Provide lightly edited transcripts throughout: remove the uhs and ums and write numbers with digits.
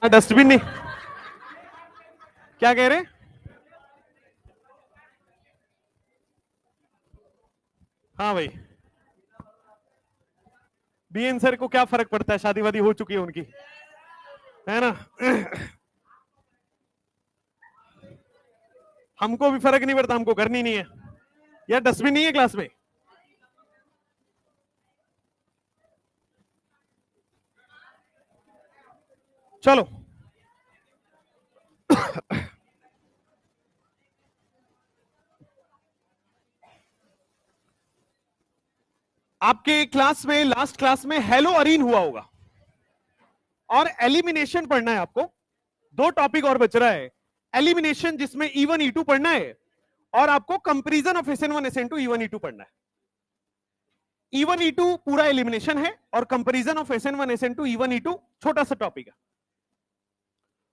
Dustbin नहीं, क्या कह रहे? हाँ भाई, बीएन सर को क्या फर्क पड़ता है, शादी वादी हो चुकी है उनकी, है ना। हमको भी फर्क नहीं पड़ता, हमको करनी नहीं है यार। डस्टबिन नहीं है क्लास में। चलो आपके क्लास में, लास्ट क्लास में हेलो अरीन हुआ होगा, और एलिमिनेशन पढ़ना है आपको। दो टॉपिक और बच रहा है, एलिमिनेशन जिसमें E1 E2 पढ़ना है, और आपको comparison of SN1 SN2 E1 E2 पढ़ना है। E1 E2 पूरा एलिमिनेशन है, और comparison of SN1 SN2 E1 E2 छोटा सा टॉपिक है,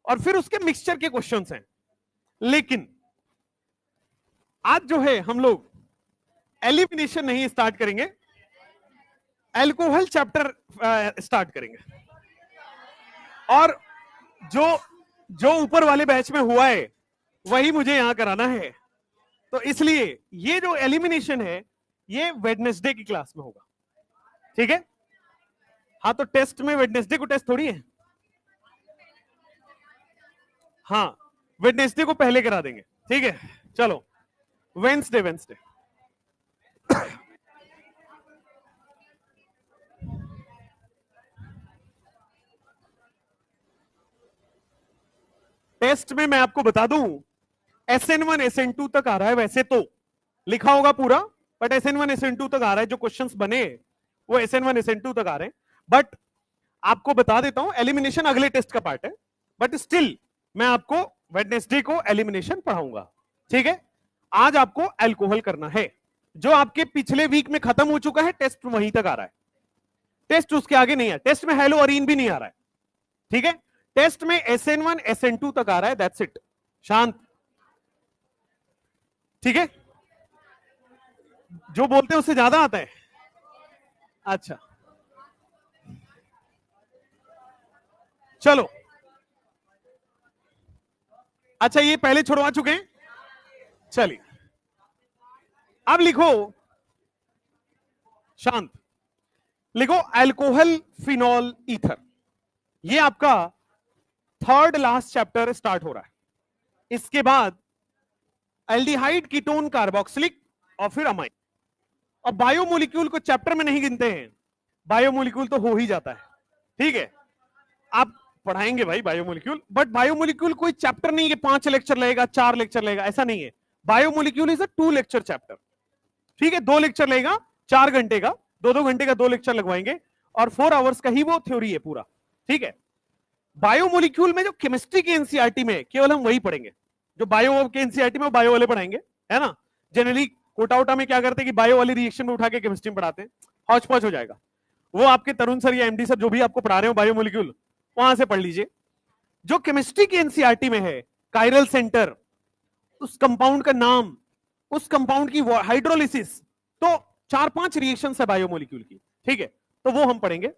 और फिर उसके मिक्सचर के क्वेश्चंस हैं। लेकिन आज जो है हम लोग एलिमिनेशन नहीं स्टार्ट करेंगे, अल्कोहल चैप्टर स्टार्ट करेंगे। और जो जो ऊपर वाले बैच में हुआ है वही मुझे यहां कराना है, तो इसलिए ये जो एलिमिनेशन है ये वेडनेसडे की क्लास में होगा, ठीक है। हाँ, तो टेस्ट में वेडनेसडे को टेस्ट थोड़ी है, हाँ वेडनेसडे को पहले करा देंगे, ठीक है। चलो वेंसडे, वेंसडे टेस्ट में मैं आपको बता दूं, SN1 SN2 तक आ रहा है, वैसे तो लिखा होगा पूरा, बट SN1 SN2 तक आ रहा है। जो क्वेश्चंस बने वो SN1 SN2 तक आ रहे हैं, बट आपको बता देता हूं एलिमिनेशन अगले टेस्ट का पार्ट है, बट स्टिल मैं आपको वेडनेसडे को एलिमिनेशन पढ़ाऊंगा, ठीक है। आज आपको अल्कोहल करना है, जो आपके पिछले वीक में खत्म हो चुका है, टेस्ट वहीं तक आ रहा है, टेस्ट उसके आगे नहीं है। टेस्ट में हेलो अरीन भी नहीं आ रहा है, ठीक है। टेस्ट में SN1 SN2 तक आ रहा है, दैट्स इट। शांत, ठीक है। जो बोलते हैं उससे ज्यादा आता है, अच्छा चलो। अच्छा, ये पहले छुड़वा चुके हैं, चलिए अब लिखो, शांत, लिखो अल्कोहल फिनॉल ईथर। ये आपका थर्ड लास्ट चैप्टर स्टार्ट हो रहा है। इसके बाद एल्डिहाइड, कीटोन, कार्बोक्सिलिक, और फिर अमाइन। और बायोमोलिक्यूल को चैप्टर में नहीं गिनते हैं, बायोमोलिक्यूल तो हो ही जाता है, ठीक है। आप पढ़ाएंगे भाई बायोमोलिक्यूल, बट बायोमोलिक्यूल कोई चैप्टर नहीं है 5 लेक्चर लगेगा, 4 लेक्चर लगेगा, ऐसा नहीं है। Biomolecule is a 2 lecture chapter, ठीक है। 2 लेक्चर लेगा 4 घंटे का, 2-2 घंटे का 2 लेक्चर लगवाएंगे, और 4 आवर्स का ही वो थ्योरी है पूरा, ठीक है। बायोमोलिक्यूल में जो केमिस्ट्री के एनसीईआरटी में केवल हम वही पढ़ेंगे, जो बायो के एनसीईआरटी में बायो वाले पढ़ाएंगे, है ना। जनरली कोटा वोटा में क्या करते हैं कि बायो वाली रिएक्शन में उठा के केमिस्ट्री में पढ़ाते हैं, हौच पौच हो जाएगा। वो आपके तरुण सर या एमडी सर जो भी आपको पढ़ा रहे हो बायोमोलिक्यूल, वहां से पढ़ लीजिए। जो केमिस्ट्री की एनसीईआरटी में है, कायरल सेंटर, उस कंपाउंड का नाम, उस कंपाउंड की हाइड्रोलिसिस, तो 4-5 रिएक्शन है बायोमोलिक्यूल की, ठीक है। तो वो हम पढ़ेंगे,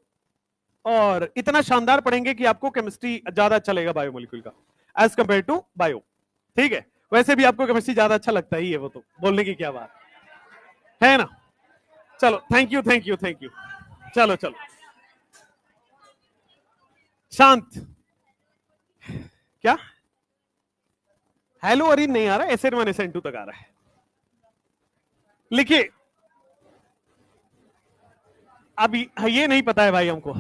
और इतना शानदार पढ़ेंगे कि आपको केमिस्ट्री ज्यादा अच्छा लगेगा बायोमोलिक्यूल का एज कंपेयर टू बायो, ठीक है। वैसे भी आपको केमिस्ट्री ज्यादा अच्छा लगता ही है, वो तो बोलने की क्या बात है ना। चलो, thank you thank you thank you. चलो चलो, शांत। क्या हेलो अरीन नहीं आ रहा, SN1 SN2 तक आ रहा है। लिखिए, अब ये नहीं पता है भाई हमको,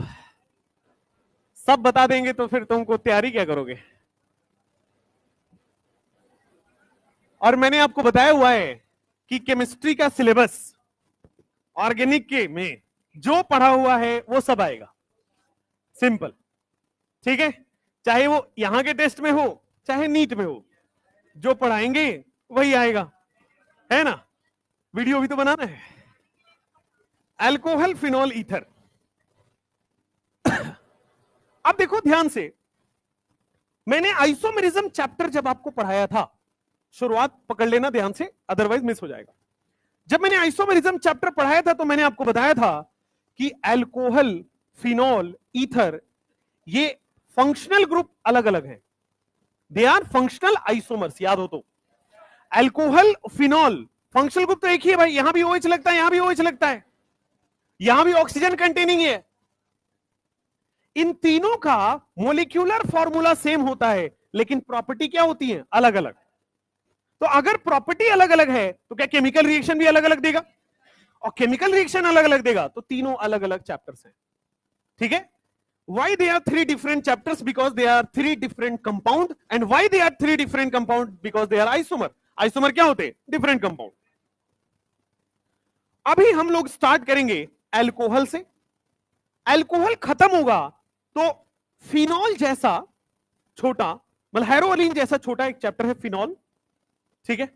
सब बता देंगे तो फिर तुमको तैयारी क्या करोगे। और मैंने आपको बताया हुआ है कि केमिस्ट्री का सिलेबस ऑर्गेनिक के में जो पढ़ा हुआ है वो सब आएगा, सिंपल, ठीक है। चाहे वो यहां के टेस्ट में हो चाहे नीट में हो, जो पढ़ाएंगे वही आएगा, है ना। वीडियो भी तो बनाना है। Alcohol phenol ether. अब देखो ध्यान से, मैंने आइसोमेरिज्म चैप्टर जब आपको पढ़ाया था, शुरुआत पकड़ लेना ध्यान से, अदरवाइज मिस हो जाएगा। जब मैंने आइसोमेरिज्म चैप्टर पढ़ाया था तो मैंने आपको बताया था कि अल्कोहल, फिनॉल, ईथर, ये फंक्शनल ग्रुप अलग अलग है, दे आर फंक्शनल आइसोमर्स, याद हो तो। अल्कोहल, फिनॉल, फंक्शनल ग्रुप तो एक ही है भाई, यहां भी OH लगता है, यहां भी OH लगता है, यहां भी ऑक्सीजन कंटेनिंग है। इन तीनों का मोलिक्यूलर फॉर्मूला सेम होता है, लेकिन प्रॉपर्टी क्या होती है, अलग अलग। तो अगर प्रॉपर्टी अलग अलग है तो क्या केमिकल रिएक्शन भी अलग अलग देगा, और केमिकल रिएक्शन अलग अलग देगा तो तीनों अलग अलग चैप्टर्स हैं, ठीक है। why they are three different chapters? Because they are three different compound. And why they are three different compound? Because they are isomer. Isomer क्या होते हैं, different compound. अभी हम लोग स्टार्ट करेंगे अल्कोहल से। अल्कोहल खत्म होगा तो फिनॉल जैसा छोटा, मतलब हेरोलिन जैसा छोटा एक चैप्टर है फिनॉल, ठीक है।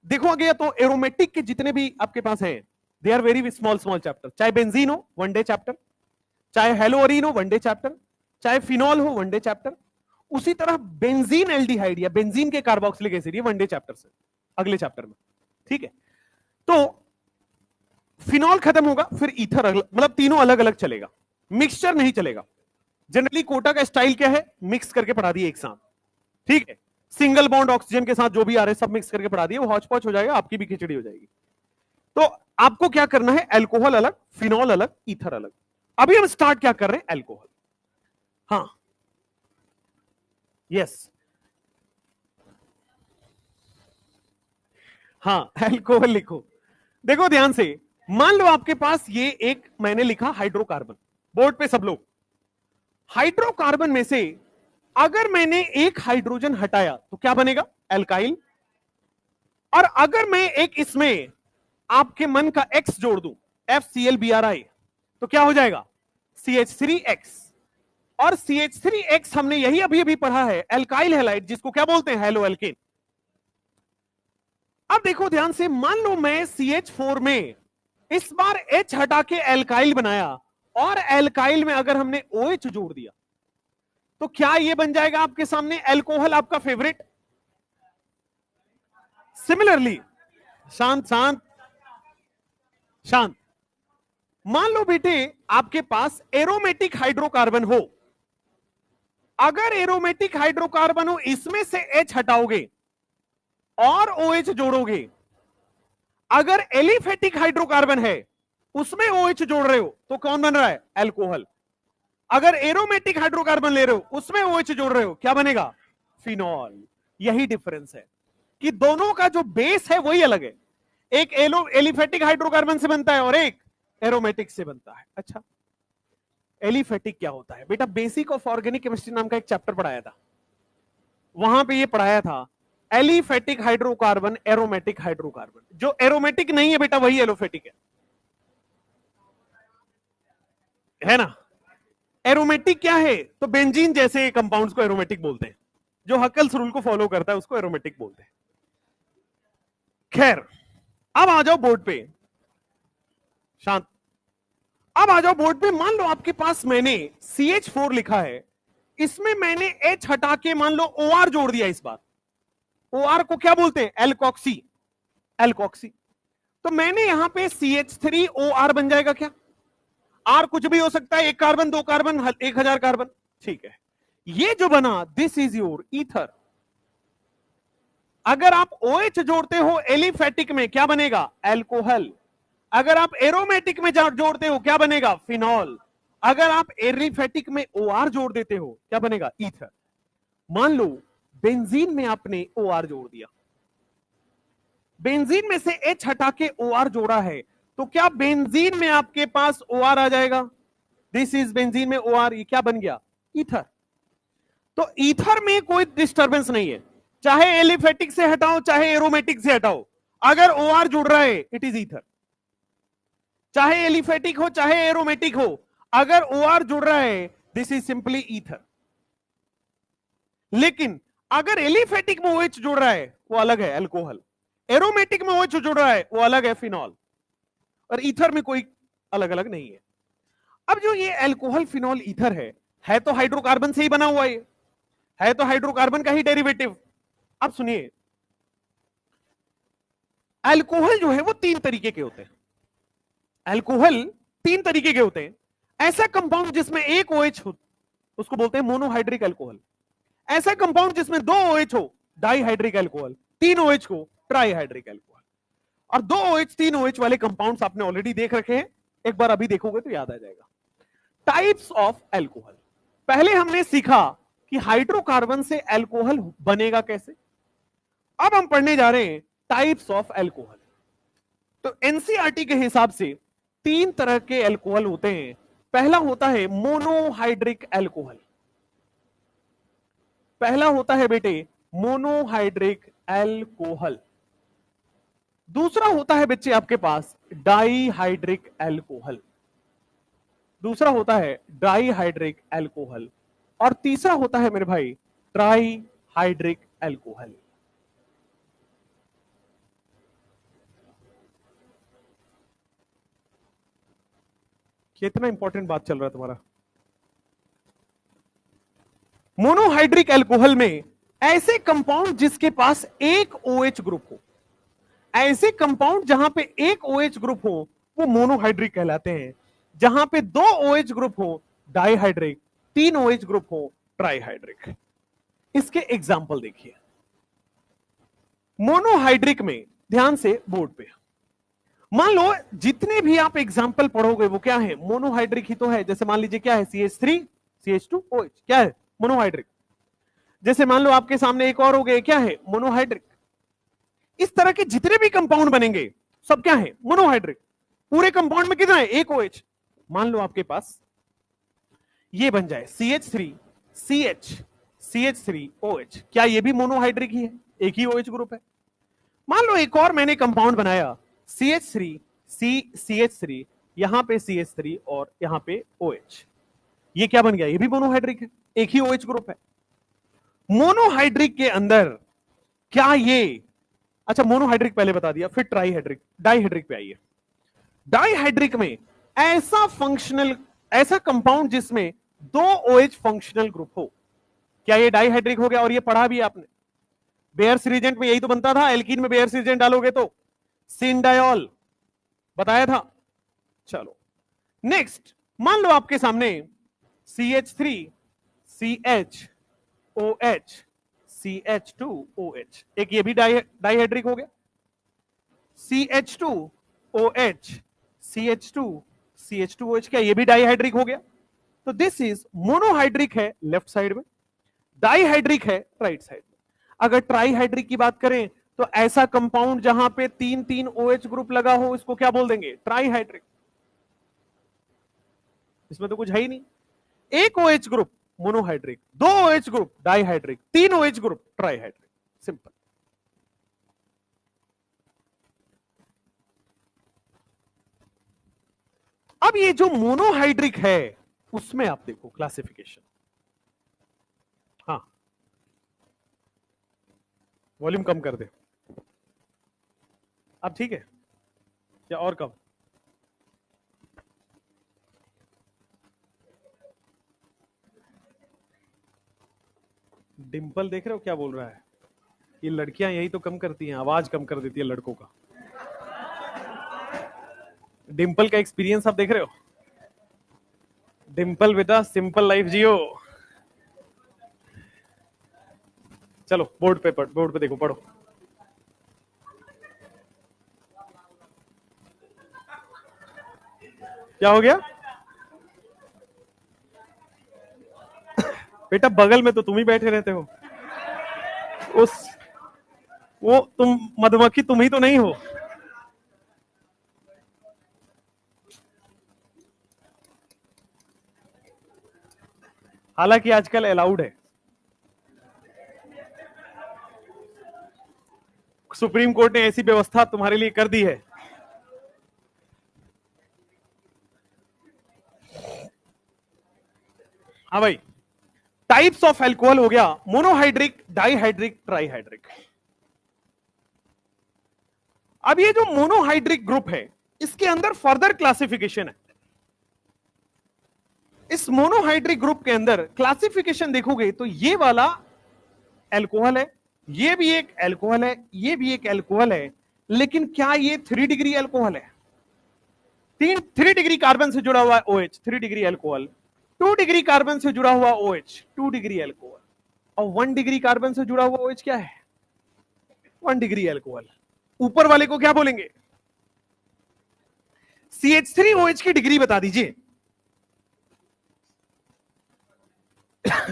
देखो आगे तो एरोमेटिक के जितने भी आपके पास हैं, they are very small small chapter. चाहे बेंजीन हो, वन डे चैप्टर, चाहे हेलोअरीन हो, वन डे चैप्टर, चाहे फिनॉल हो, वन डे चैप्टर। उसी तरह बेंजीन एल्डिहाइड या बेंजीन के कार्बोक्सिलिक एसिड, ये वन डे चैप्टर से अगले चैप्टर में, ठीक है। तो फिनॉल खत्म होगा, फिर ईथर, मतलब तीनों अलग अलग चलेगा, मिक्सचर नहीं चलेगा। जनरली कोटा का स्टाइल क्या है, मिक्स करके पढ़ा दिए एक साथ, ठीक है। सिंगल बॉन्ड ऑक्सीजन के साथ जो भी आ रहे सब मिक्स करके पढ़ा दिए, वो हौच पौच हो जाएगा, आपकी भी खिचड़ी हो जाएगी। तो आपको क्या करना है, अल्कोहल अलग, फिनॉल अलग, ईथर अलग। अभी हम स्टार्ट क्या कर रहे हैं, अल्कोहल। हाँ, यस, हाँ, अल्कोहल लिखो। देखो ध्यान से, मान लो आपके पास ये एक मैंने लिखा हाइड्रोकार्बन, बोर्ड पे सब लोग, हाइड्रोकार्बन में से अगर मैंने एक हाइड्रोजन हटाया तो क्या बनेगा, एल्काइल। और अगर मैं एक इसमें आपके मन का X जोड़ दूं, FClBrI, तो क्या हो जाएगा, CH3X। और CH3X हमने यही अभी अभी पढ़ा है, एल्काइल हैलाइड, जिसको क्या बोलते हैं, हेलो एल्केन। अब देखो ध्यान से, मान लो मैं CH4 में इस बार H हटा के एल्काइल बनाया, और एल्काइल में अगर हमने OH जोड़ दिया तो क्या ये बन जाएगा आपके सामने अल्कोहल, आपका फेवरेट। सिमिलरली, शांत शांत शांत, मान लो बेटे आपके पास एरोमेटिक हाइड्रोकार्बन हो, अगर एरोमेटिक हाइड्रोकार्बन हो, इसमें से H हटाओगे और OH जोड़ोगे, अगर एलिफेटिक हाइड्रोकार्बन है उसमें OH जोड़ रहे हो तो कौन बन रहा है, अल्कोहल। अगर एरोमेटिक हाइड्रोकार्बन ले रहे हो उसमें OH जोड़ रहे हो, क्या बनेगा, फिनॉल। यही डिफरेंस है कि दोनों का जो बेस है वही अलग है, एक एलिफेटिक हाइड्रोकार्बन से बनता है और एक एरोमेटिक से बनता है। अच्छा, एलिफेटिक क्या होता है बेटा, बेसिक ऑफ ऑर्गेनिक केमिस्ट्री नाम का एक चैप्टर पढ़ाया था, वहां पे ये पढ़ाया था, एलिफेटिक हाइड्रोकार्बन, एरोमेटिक हाइड्रोकार्बन। जो एरोमेटिक नहीं है बेटा वही एलोफेटिक है ना। एरोमेटिक क्या है, तो बेंजीन जैसे कंपाउंड्स को एरोमेटिक बोलते हैं, जो हकल्स रूल को फॉलो करता है उसको एरोमेटिक बोलते हैं। खैर, अब आ जाओ बोर्ड पे, शांत, अब आ जाओ बोर्ड पे। मान लो आपके पास मैंने CH4 लिखा है, इसमें मैंने H हटा के मान लो OR जोड़ दिया, इस बार OR को क्या बोलते हैं, एल्कोक्सी, एल्कोक्सी। तो मैंने यहां पे CH3OR बन जाएगा क्या, R कुछ भी हो सकता है, एक कार्बन, दो कार्बन, 1000 कार्बन, ठीक है। ये जो बना, दिस इज योर ईथर। अगर आप OH जोड़ते हो एलिफेटिक में, क्या बनेगा, अल्कोहल। अगर आप एरोमेटिक में जोड़ते हो, क्या बनेगा, फिनॉल। अगर आप एलिफेटिक में OR जोड़ देते हो, क्या बनेगा, ईथर। मान लो बेंजीन में आपने OR जोड़ दिया, बेंजीन में से H हटा के OR जोड़ा है, तो क्या बेंजीन में आपके पास OR आ जाएगा, दिस इज बेंजीन में OR, ये क्या बन गया, ईथर। तो ईथर में कोई डिस्टरबेंस नहीं है, चाहे एलिफेटिक से हटाओ चाहे एरोमेटिक से हटाओ, अगर OR जुड़ रहा है इट इज ईथर। चाहे एलिफेटिक हो चाहे एरोमेटिक हो, अगर OR जुड़ रहा है दिस इज सिंपली ईथर। लेकिन अगर एलिफेटिक में OH जुड़ रहा है वो अलग है, अल्कोहल। एरोमेटिक में OH जुड़ रहा है वो अलग है, फिनॉल। और ईथर में कोई अलग अलग नहीं है। अब जो ये अल्कोहल, फिनॉल, ईथर है तो हाइड्रोकार्बन से ही बना हुआ, ये है तो हाइड्रोकार्बन का ही डेरिवेटिव। अब सुनिए, अल्कोहल जो है वो तीन तरीके के होते हैं, अल्कोहल तीन तरीके के होते हैं। ऐसा कंपाउंड जिसमें एक OH हो, उसको बोलते हैं मोनोहाइड्रिक अल्कोहल। ऐसा कंपाउंड जिसमें 2 OH हो, डाईहाइड्रिक अल्कोहल, 3 OH को ट्राईहाइड्रिक अल्कोहल। और 2 OH 3 OH वाले कंपाउंड्स आपने ऑलरेडी देख रखे हैं, एक बार अभी देखोगे तो याद आ जाएगा। टाइप्स ऑफ अल्कोहल, पहले हमने सीखा कि हाइड्रोकार्बन से अल्कोहल बनेगा कैसे। अब हम पढ़ने जा रहे हैं टाइप्स ऑफ अल्कोहल। तो एनसीईआरटी के हिसाब से 3 तरह के अल्कोहल होते हैं। पहला होता है मोनोहाइड्रिक अल्कोहल, पहला होता है बेटे मोनोहाइड्रिक अल्कोहल। दूसरा होता है बच्चे आपके पास डाईहाइड्रिक अल्कोहल, दूसरा होता है डाईहाइड्रिक अल्कोहल। और तीसरा होता है मेरे भाई ट्राईहाइड्रिक अल्कोहल। कितना इंपॉर्टेंट बात चल रहा है तुम्हारा। मोनोहाइड्रिक अल्कोहल में ऐसे कंपाउंड जिसके पास एक OH ग्रुप हो, ऐसे कंपाउंड जहां पे एक OH ग्रुप हो वो मोनोहाइड्रिक कहलाते हैं। जहां पे 2 OH ग्रुप हो डाईहाइड्रिक, 3 OH ग्रुप हो ट्राईहाइड्रिक। इसके एग्जाम्पल देखिए। मोनोहाइड्रिक में ध्यान से बोर्ड पे मान लो जितने भी आप एग्जाम्पल पढ़ोगे वो क्या है, मोनोहाइड्रिक ही तो है। जैसे मान लीजिए क्या है, CH3 CH2OH, क्या है, मोनोहाइड्रिक। जैसे मान लो आपके सामने एक और हो गए, क्या है, मोनोहाइड्रिक। इस तरह के जितने भी कंपाउंड बनेंगे सब क्या है, मोनोहाइड्रिक। पूरे कंपाउंड में कितना है, एक OH। मान लो आपके पास ये बन जाए CH3 CH CH3OH, क्या ये भी मोनोहाइड्रिक ही है, एक ही OH ग्रुप है। मान लो एक और मैंने कंपाउंड बनाया CH3 CH3, यहां पे CH3 और यहां पे OH, ये क्या बन गया, ये भी मोनोहाइड्रिक है, एक ही OH ग्रुप है। मोनोहाइड्रिक के अंदर क्या ये, अच्छा मोनोहाइड्रिक पहले बता दिया, फिर ट्राईहाइड्रिक, डाईहाइड्रिक पे आइए। डाईहाइड्रिक में ऐसा फंक्शनल, ऐसा कंपाउंड जिसमें 2 OH फंक्शनल ग्रुप हो, क्या ये डाईहाइड्रिक हो गया। और ये पढ़ा भी आपने, बेयर्स रिएजेंट में यही तो बनता था, एल्कीन में बेयर्स रिएजेंट डालोगे तो सिंडायोल बताया था। चलो नेक्स्ट, मान लो आपके सामने CH3 CHOH CH2OH, एक ये भी डाईहाइड्रिक हो गया। CH2OH CH2 CH2OH, क्या ये भी डाईहाइड्रिक हो गया। तो दिस इज मोनोहाइड्रिक है लेफ्ट साइड में, डाईहाइड्रिक है राइट साइड में। अगर ट्राईहाइड्रिक की बात करें तो ऐसा कंपाउंड जहां पे 3 OH ग्रुप लगा हो, इसको क्या बोल देंगे, ट्राईहाइड्रिक। इसमें तो कुछ है ही नहीं, एक OH group monohydric, 2 OH group dihydric, 3 OH group trihydric, simple. अब ये जो मोनोहाइड्रिक है उसमें आप देखो क्लासिफिकेशन, हाँ वॉल्यूम कम कर दे, अब ठीक है या और कम। डिंपल देख रहे हो क्या बोल रहा है, ये लड़कियां यही तो कम करती हैं, आवाज कम कर देती है लड़कों का। डिंपल का एक्सपीरियंस आप देख रहे हो, dimple with a simple life जियो। चलो बोर्ड पे देखो, पढ़ो। क्या हो गया बेटा, बगल में तो तुम ही बैठे रहते हो, वो तुम मधुमक्खी तुम ही तो नहीं हो। हालांकि आजकल अलाउड है, सुप्रीम कोर्ट ने ऐसी व्यवस्था तुम्हारे लिए कर दी है। हाँ भाई, टाइप्स ऑफ अल्कोहल हो गया, मोनोहाइड्रिक, डाईहाइड्रिक, ट्राईहाइड्रिक। अब ये जो मोनोहाइड्रिक ग्रुप है इसके अंदर फर्दर क्लासिफिकेशन है। इस मोनोहाइड्रिक ग्रुप के अंदर क्लासिफिकेशन देखोगे तो ये वाला अल्कोहल है, ये भी एक अल्कोहल है, ये भी एक अल्कोहल है, लेकिन क्या ये 3 डिग्री अल्कोहल है। 3 डिग्री कार्बन से जुड़ा हुआ है OH, 3 degree alcohol. 2 degree carbon से जुड़ा हुआ OH 2 डिग्री एल्कोहल, और 1 डिग्री कार्बन से जुड़ा हुआ OH क्या है? 1 डिग्री एल्कोहल। ऊपर वाले को क्या बोलेंगे? CH3OH की डिग्री बता दीजिए।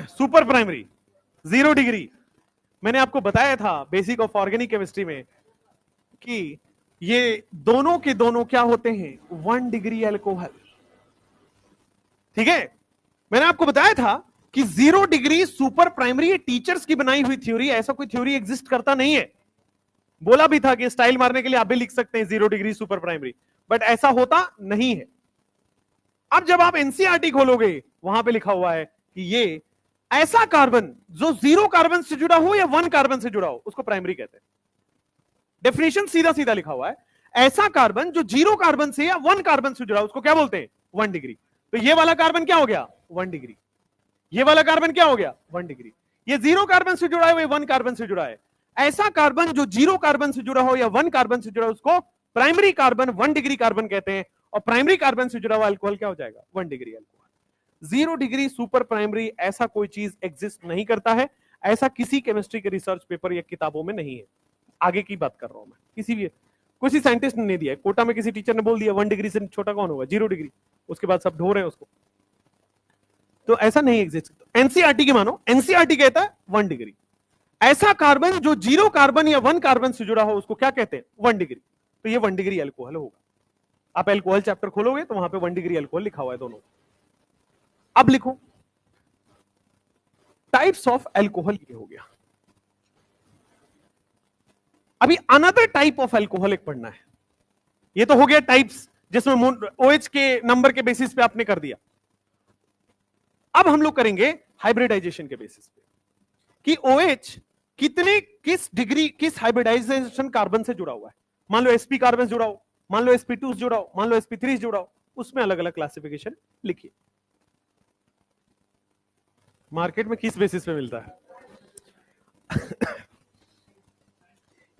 Super primary 0 degree. मैंने आपको बताया था बेसिक ऑफ ऑर्गेनिक केमिस्ट्री में कि ये दोनों के दोनों क्या होते हैं? 1 डिग्री एल्कोहल। ठीक है, मैंने आपको बताया था कि 0 डिग्री सुपर प्राइमरी ये टीचर्स की बनाई हुई थ्योरी, ऐसा कोई थ्योरी एग्जिस्ट करता नहीं है। बोला भी था कि स्टाइल मारने के लिए आप भी लिख सकते हैं 0 डिग्री सुपर प्राइमरी, बट ऐसा होता नहीं है। अब जब आप एनसीईआरटी खोलोगे वहां पे लिखा हुआ है कि ये ऐसा कार्बन जो 0 कार्बन से जुड़ा हो या 1 कार्बन से जुड़ा हो उसको प्राइमरी कहते हैं। डेफिनेशन सीधा सीधा लिखा हुआ है, ऐसा कार्बन जो 0 कार्बन से या 1 कार्बन से जुड़ा हो उसको क्या बोलते हैं? 1 डिग्री। तो ये वाला कार्बन क्या हो गया? 1 डिग्री। ये वाला कार्बन क्या हो गया? 1 डिग्री। ये 0 कार्बन से जुड़ा है, 1 कार्बन से जुड़ा है। ऐसा कार्बन जो 0 कार्बन से जुड़ा हो या 1 कार्बन से जुड़ा हो उसको प्राइमरी कार्बन 1 डिग्री कार्बन कहते हैं, और प्राइमरी कार्बन से जुड़ा हुआ अल्कोहल क्या हो जाएगा? 1 degree alcohol. 0 degree super primary ऐसा कोई चीज एग्जिस्ट नहीं करता है, ऐसा किसी केमिस्ट्री के रिसर्च पेपर या किताबों में नहीं है। आगे की बात कर रहा हूं मैं, किसी साइंटिस्ट ने नहीं दिया है, कोटा में किसी टीचर ने बोल दिया 1 डिग्री से छोटा कौन होगा? 0 डिग्री। उसके बाद सब ढो रहे हैं उसको, तो ऐसा नहीं एग्जिस्ट। एनसीईआरटी की मानो, एनसीईआरटी कहता है 1 डिग्री। ऐसा कार्बन जो 0 कार्बन या 1 कार्बन से जुड़ा हो उसको क्या कहते हैं? 1 डिग्री। तो ये 1 डिग्री अल्कोहल होगा। आप अल्कोहल चैप्टर खोलोगे तो वहां पे 1 डिग्री अल्कोहल लिखा हुआ है दोनों। अब लिखो टाइप्स ऑफ अल्कोहल, ये हो गया। अभी अनदर टाइप ऑफ अल्कोहल एक पढ़ना है। ये तो हो गया टाइप्स, जिसमें OH के नंबर के बेसिस पे आपने कर दिया। अब हम लोग करेंगे हाइब्रिडाइजेशन के बेसिस पे कि OH किस डिग्री, किस हाइब्रिडाइजेशन कार्बन से जुड़ा हुआ है। मान लो sp कार्बन जुड़ा हो, मान लो sp2 जुड़ा हो, मान लो sp3 जुड़ा हो, उसमें अलग अलग क्लासिफिकेशन लिखिए। मार्केट में किस बेसिस पे मिलता है?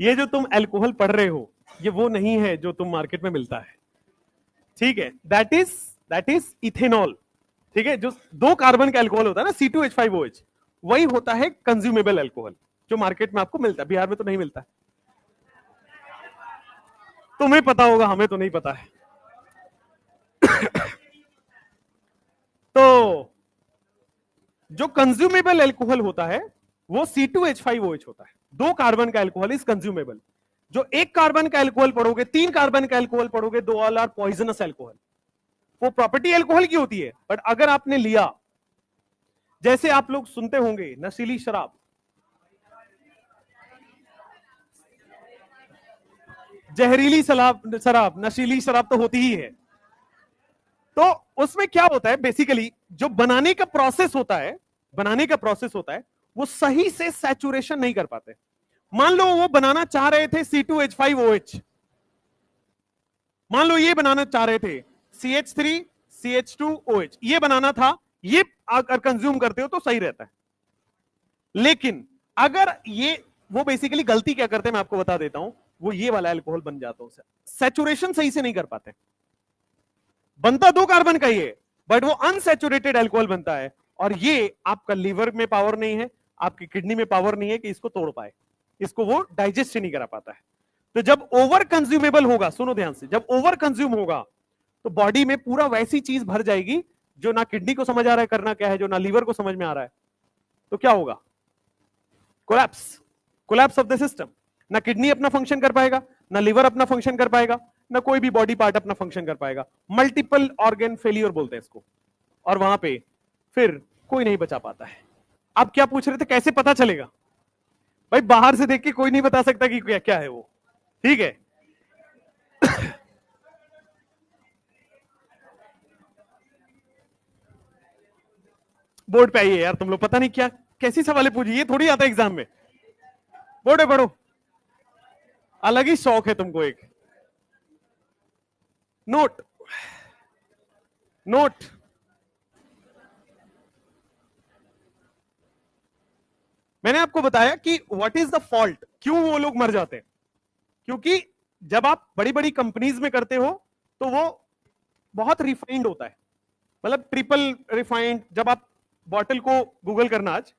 ये जो तुम अल्कोहल पढ़ रहे हो ये वो नहीं है जो तुम मार्केट में मिलता है, ठीक है? That is ethanol. ठीक है, जो 2 कार्बन का अल्कोहल होता है ना, C2H5OH, वही होता है कंज्यूमेबल अल्कोहल जो मार्केट में आपको मिलता है। बिहार में तो नहीं मिलता है, तुम्हें पता होगा, हमें तो नहीं पता है। तो जो कंज्यूमेबल अल्कोहल होता है वो C2H5OH होता है। 2 कार्बन का अल्कोहल इज कंज्यूमेबल। जो 1 कार्बन का अल्कोहल पढ़ोगे, 3 कार्बन का अल्कोहल पढ़ोगे, दो ऑल आर पॉइजनस अल्कोहल। वो प्रॉपर्टी अल्कोहल की होती है, बट अगर आपने लिया, जैसे आप लोग सुनते होंगे नशीली शराब, जहरीली शराब, नशीली शराब तो होती ही है। तो उसमें क्या होता है बेसिकली, जो बनाने का प्रोसेस होता है वो सही से सैचुरेशन नहीं कर पाते। मान लो वो बनाना चाह रहे थे C2H5OH, मान लो ये बनाना चाह रहे थे CH3 CH2OH, ये बनाना था, ये अगर कंज्यूम करते हो तो सही रहता है। लेकिन अगर ये, वो बेसिकली गलती क्या करते हैं मैं आपको बता देता हूं, वो ये वाला अल्कोहल बन जाता है, सैचुरेशन सही से नहीं कर पाते। बनता 2 कार्बन का ही है, बट वो अनसैचुरेटेड अल्कोहल बनता है, और ये आपका लीवर में पावर नहीं है, आपकी किडनी में पावर नहीं है कि इसको तोड़ पाए, इसको वो डाइजेस्ट नहीं करा पाता है। तो जब ओवर कंज्यूमेबल होगा, सुनो ध्यान से, जब ओवर कंज्यूम होगा तो बॉडी में पूरा वैसी चीज भर जाएगी जो ना किडनी को समझ आ रहा है करना क्या है, जो ना लीवर को समझ में आ रहा है। तो क्या होगा? Collapse of the system. ना किडनी अपना फंक्शन कर पाएगा, ना लीवर अपना फंक्शन कर पाएगा, ना कोई भी बॉडी पार्ट अपना फंक्शन कर पाएगा। मल्टीपल ऑर्गन फेलियर बोलते हैं इसको, और वहां पे फिर कोई नहीं बचा पाता है। आप क्या पूछ रहे थे, कैसे पता चलेगा? भाई बाहर से देख के कोई नहीं बता सकता कि क्या क्या है वो, ठीक है? बोर्ड पे आइए यार तुम लोग, पता नहीं क्या कैसी सवाल पूछिए, ये थोड़ी आता है एग्जाम में। बोर्ड पे पढ़ो, अलग ही शौक है तुमको एक। नोट मैंने आपको बताया कि व्हाट इज द फॉल्ट, क्यों वो लोग मर जाते हैं। क्योंकि जब आप बड़ी बड़ी कंपनीज में करते हो तो वो बहुत रिफाइंड होता है, मतलब ट्रिपल रिफाइंड, जब आप बॉटल को गूगल करना आज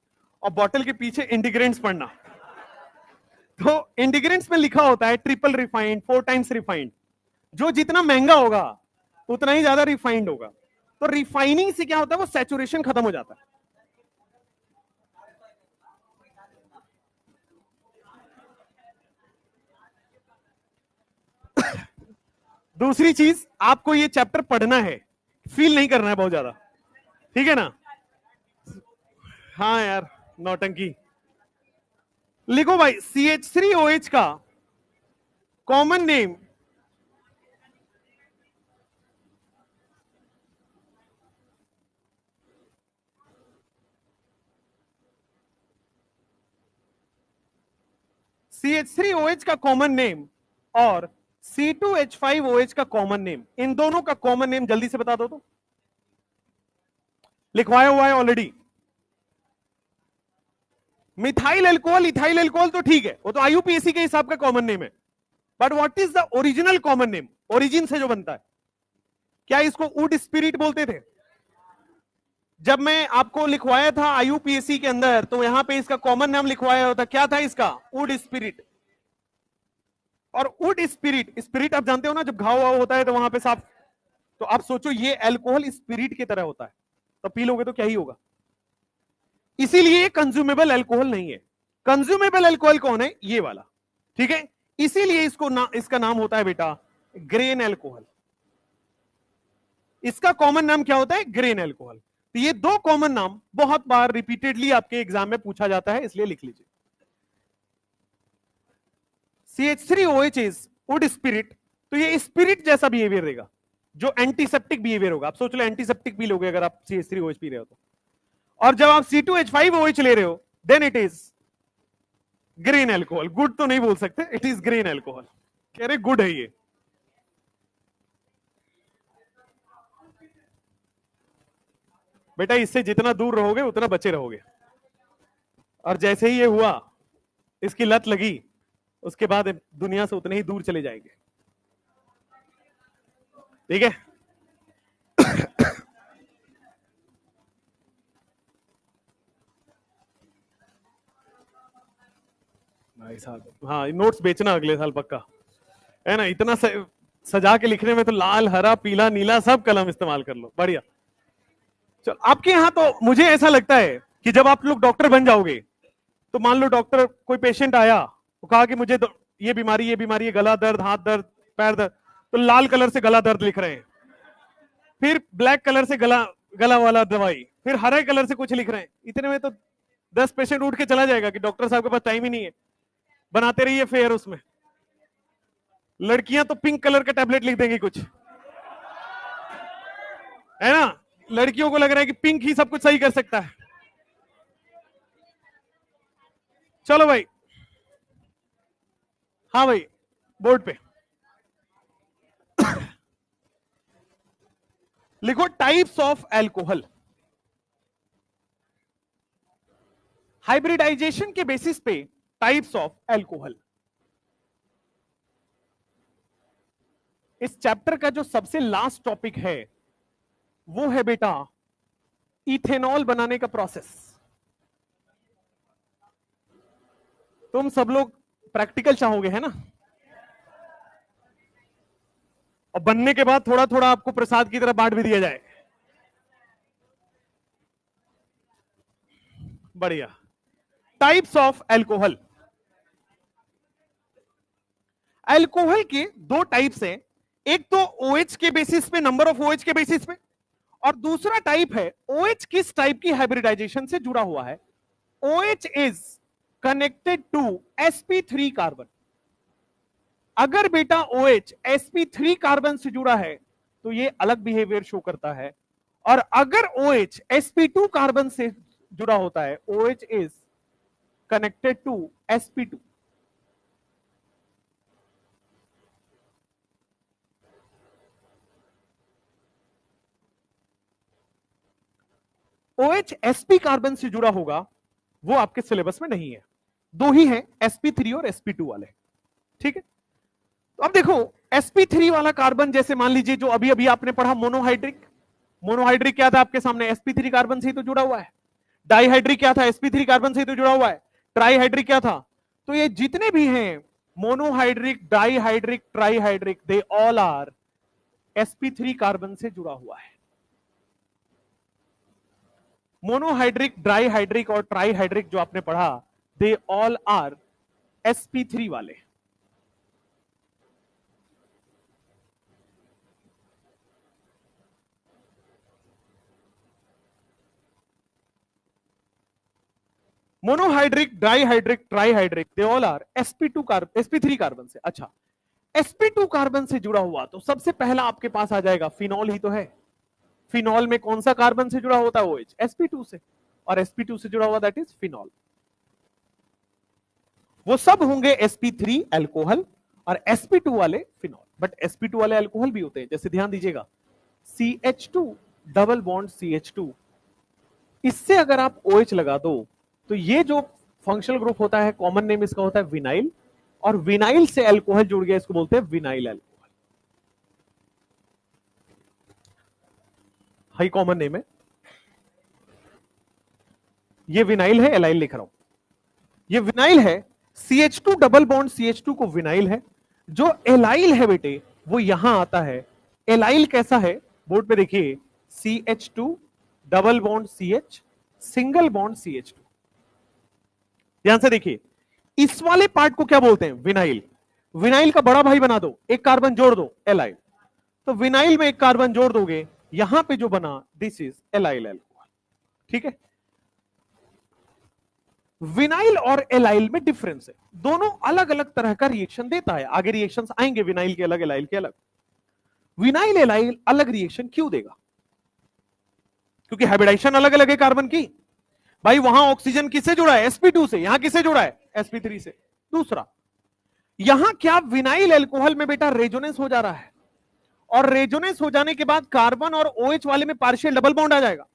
और बॉटल के पीछे इंडिग्रेंट्स पढ़ना, तो इंडिग्रेंट्स में लिखा होता है ट्रिपल रिफाइंड, 4 टाइम्स रिफाइंड। जो जितना महंगा होगा उतना ही ज्यादा रिफाइंड होगा। तो रिफाइनिंग से क्या होता है, वो सैचुरेशन खत्म हो जाता है। दूसरी चीज, आपको ये चैप्टर पढ़ना है, फील नहीं करना है बहुत ज्यादा, ठीक है ना? हाँ यार, नौटंकी। लिखो भाई, CH3OH का कॉमन नेम CH3OH का कॉमन नेम और C2H5OH का कॉमन नेम, इन दोनों का कॉमन नेम जल्दी से बता दो तो। लिखवाया हुआ है already. Methyl alcohol, ethyl alcohol तो ठीक है, वो तो IUPAC के हिसाब का कॉमन नेम है। But what is the original common name, origin से जो बनता है? क्या इसको वुड स्पिरिट बोलते थे? जब मैं आपको लिखवाया था IUPAC के अंदर, तो यहां पे इसका कॉमन नाम लिखवाया होता, क्या था इसका? Would spirit. और वुड स्पिरिट, स्पिरिट आप जानते हो ना, जब घाव वाव होता है तो वहां पे साफ, तो आप सोचो ये अल्कोहल स्पिरिट की तरह होता है, तो पी लोगे तो क्या ही होगा। इसीलिए ये कंज्यूमेबल अल्कोहल नहीं है। कंज्यूमेबल अल्कोहल कौन है? ये वाला, ठीक है? इसीलिए इसका नाम होता है बेटा ग्रेन अल्कोहल। इसका कॉमन नाम क्या होता है? Grain alcohol. तो ये दो कॉमन नाम बहुत बार रिपीटेडली आपके एग्जाम में पूछा जाता है, इसलिए लिख लीजिए। CH3OH इज वुड स्पिरिट, तो ये स्पिरिट जैसा बिहेवियर देगा, जो एंटीसेप्टिक बिहेवियर होगा। आप सोच लो एंटीसेप्टिक पी लोगे अगर आप CH3OH पी रहे हो तो। और जब आप C2H5OH ले रहे हो, then it is grain alcohol. Good तो नहीं बोल सकते, इट इज ग्रेन अल्कोहल। कह रहे गुड है ये। बेटा इससे जितना दूर रहोगे उतना बचे रहोगे, और जैसे ही ये हुआ, इसकी लत लगी, उसके बाद दुनिया से उतने ही दूर चले जाएंगे, ठीक है? भाई साहब, हाँ नोट्स बेचना अगले साल पक्का, है ना? इतना सजा के लिखने में तो लाल, हरा, पीला, नीला सब कलम इस्तेमाल कर लो, बढ़िया। चलो, आपके यहाँ तो मुझे ऐसा लगता है कि जब आप लोग डॉक्टर बन जाओगे, तो मान लो डॉक्टर, कोई पेशेंट आया, वो कहा कि मुझे ये बीमारी, गला दर्द, हाथ दर्द, पैर दर्द, तो लाल कलर से गला दर्द लिख रहे हैं, फिर ब्लैक कलर से गला वाला दवाई, फिर हरे कलर से कुछ लिख रहे हैं। इतने में तो 10 पेशेंट उठ के चला जाएगा कि डॉक्टर साहब के पास टाइम ही नहीं है, बनाते रहिए फेयर। उसमें लड़कियां तो पिंक कलर का टैबलेट लिख देंगी कुछ, है ना? लड़कियों को लग रहा है कि पिंक ही सब कुछ सही कर सकता है। चलो भाई, हाँ भाई, बोर्ड पे लिखो टाइप्स ऑफ अल्कोहल। हाइब्रिडाइजेशन के बेसिस पे टाइप्स ऑफ अल्कोहल। इस चैप्टर का जो सबसे लास्ट टॉपिक है वो है बेटा इथेनॉल बनाने का प्रोसेस। तुम सब लोग प्रैक्टिकल चाहोगे, है ना? और बनने के बाद थोड़ा थोड़ा आपको प्रसाद की तरह बांट भी दिया जाए, बढ़िया। Types of alcohol. अल्कोहल के दो टाइप्स हैं, एक तो OH के बेसिस पे, नंबर ऑफ OH के बेसिस पे, और दूसरा टाइप है OH किस टाइप की हाइब्रिडाइजेशन से जुड़ा हुआ है। OH is connected to sp3 carbon. अगर बेटा OH sp3 कार्बन से जुड़ा है तो ये अलग बिहेवियर शो करता है, और अगर OH sp2 कार्बन से जुड़ा होता है, OH is connected to sp2। OH sp carbon से जुड़ा होगा वो आपके सिलेबस में नहीं है, दो ही है, sp3 और sp2 वाले, ठीक है? तो अब देखो sp3 वाला कार्बन, जैसे मान लीजिए जो अभी अभी आपने पढ़ा मोनोहाइड्रिक, मोनोहाइड्रिक क्या था आपके सामने, sp3 कार्बन से ही तो जुड़ा हुआ है। डाइहाइड्रिक क्या था, sp3 कार्बन से ही तो जुड़ा हुआ है। ट्राईहाइड्रिक क्या था, तो ये जितने भी हैं monohydric, dihydric, trihydric, they all are sp3 carbon से जुड़ा हुआ है। मोनोहाइड्रिक, डाइहाइड्रिक और ट्राईहाइड्रिक जो आपने पढ़ा, दे ऑल आर sp3 वाले। Monohydric, dihydric, trihydric, they all are sp2 carbon, sp3 carbon से। अच्छा, sp2 कार्बन से जुड़ा हुआ तो सबसे पहला आपके पास आ जाएगा फिनॉल ही तो है। फिनॉल में कौन सा कार्बन से जुड़ा होता है, OH, sp2 से, और sp2 से जुड़ा हुआ दैट इज फिनॉल। वो सब होंगे sp3 अल्कोहल और sp2 वाले फिनॉल। बट sp2 वाले अल्कोहल भी होते हैं, जैसे ध्यान दीजिएगा CH2 डबल बॉन्ड CH2, इससे अगर आप OH लगा दो तो ये जो फंक्शनल ग्रुप होता है, कॉमन नेम इसका होता है विनाइल, और विनाइल से अल्कोहल जुड़ गया, इसको बोलते हैं vinyl alcohol. High common name है ये, विनाइल है, एलाइल लिख रहा हूं, ये विनाइल है। CH2 डबल बॉन्ड CH2 को विनाइल है। जो एलाइल है बेटे वो यहां आता है। एलाइल कैसा है, बोर्ड पे देखिए, CH2 double bond CH, single bond CH2। ध्यान से देखिए, इस वाले पार्ट को क्या बोलते हैं, विनाइल। विनाइल का बड़ा भाई बना दो, एक कार्बन जोड़ दो, एलाइल। तो विनाइल में एक कार्बन जोड़ दोगे, यहां पे जो बना, दिस इज एलाइल अल्कोहल। ठीक है, विनाइल और एलाइल में डिफरेंस है, दोनों अलग अलग तरह का रिएक्शन देता है। आगे रिएक्शंस आएंगे, विनाइल के अलग, एलाइल के अलग। विनाइल एलाइल अलग रिएक्शन क्यों देगा, क्योंकि हाइब्रिडाइजेशन अलग अलग है कार्बन की। भाई वहां ऑक्सीजन किससे जुड़ा है, sp2 से, यहां किससे जुड़ा है, sp3 से। दूसरा, यहां क्या विनाइल अल्कोहल में बेटा रेजोनेंस हो जा रहा है, और रेजोनेंस हो जाने के बाद कार्बन और OH वाले में पार्शियल डबल बॉन्ड आ जाएगा।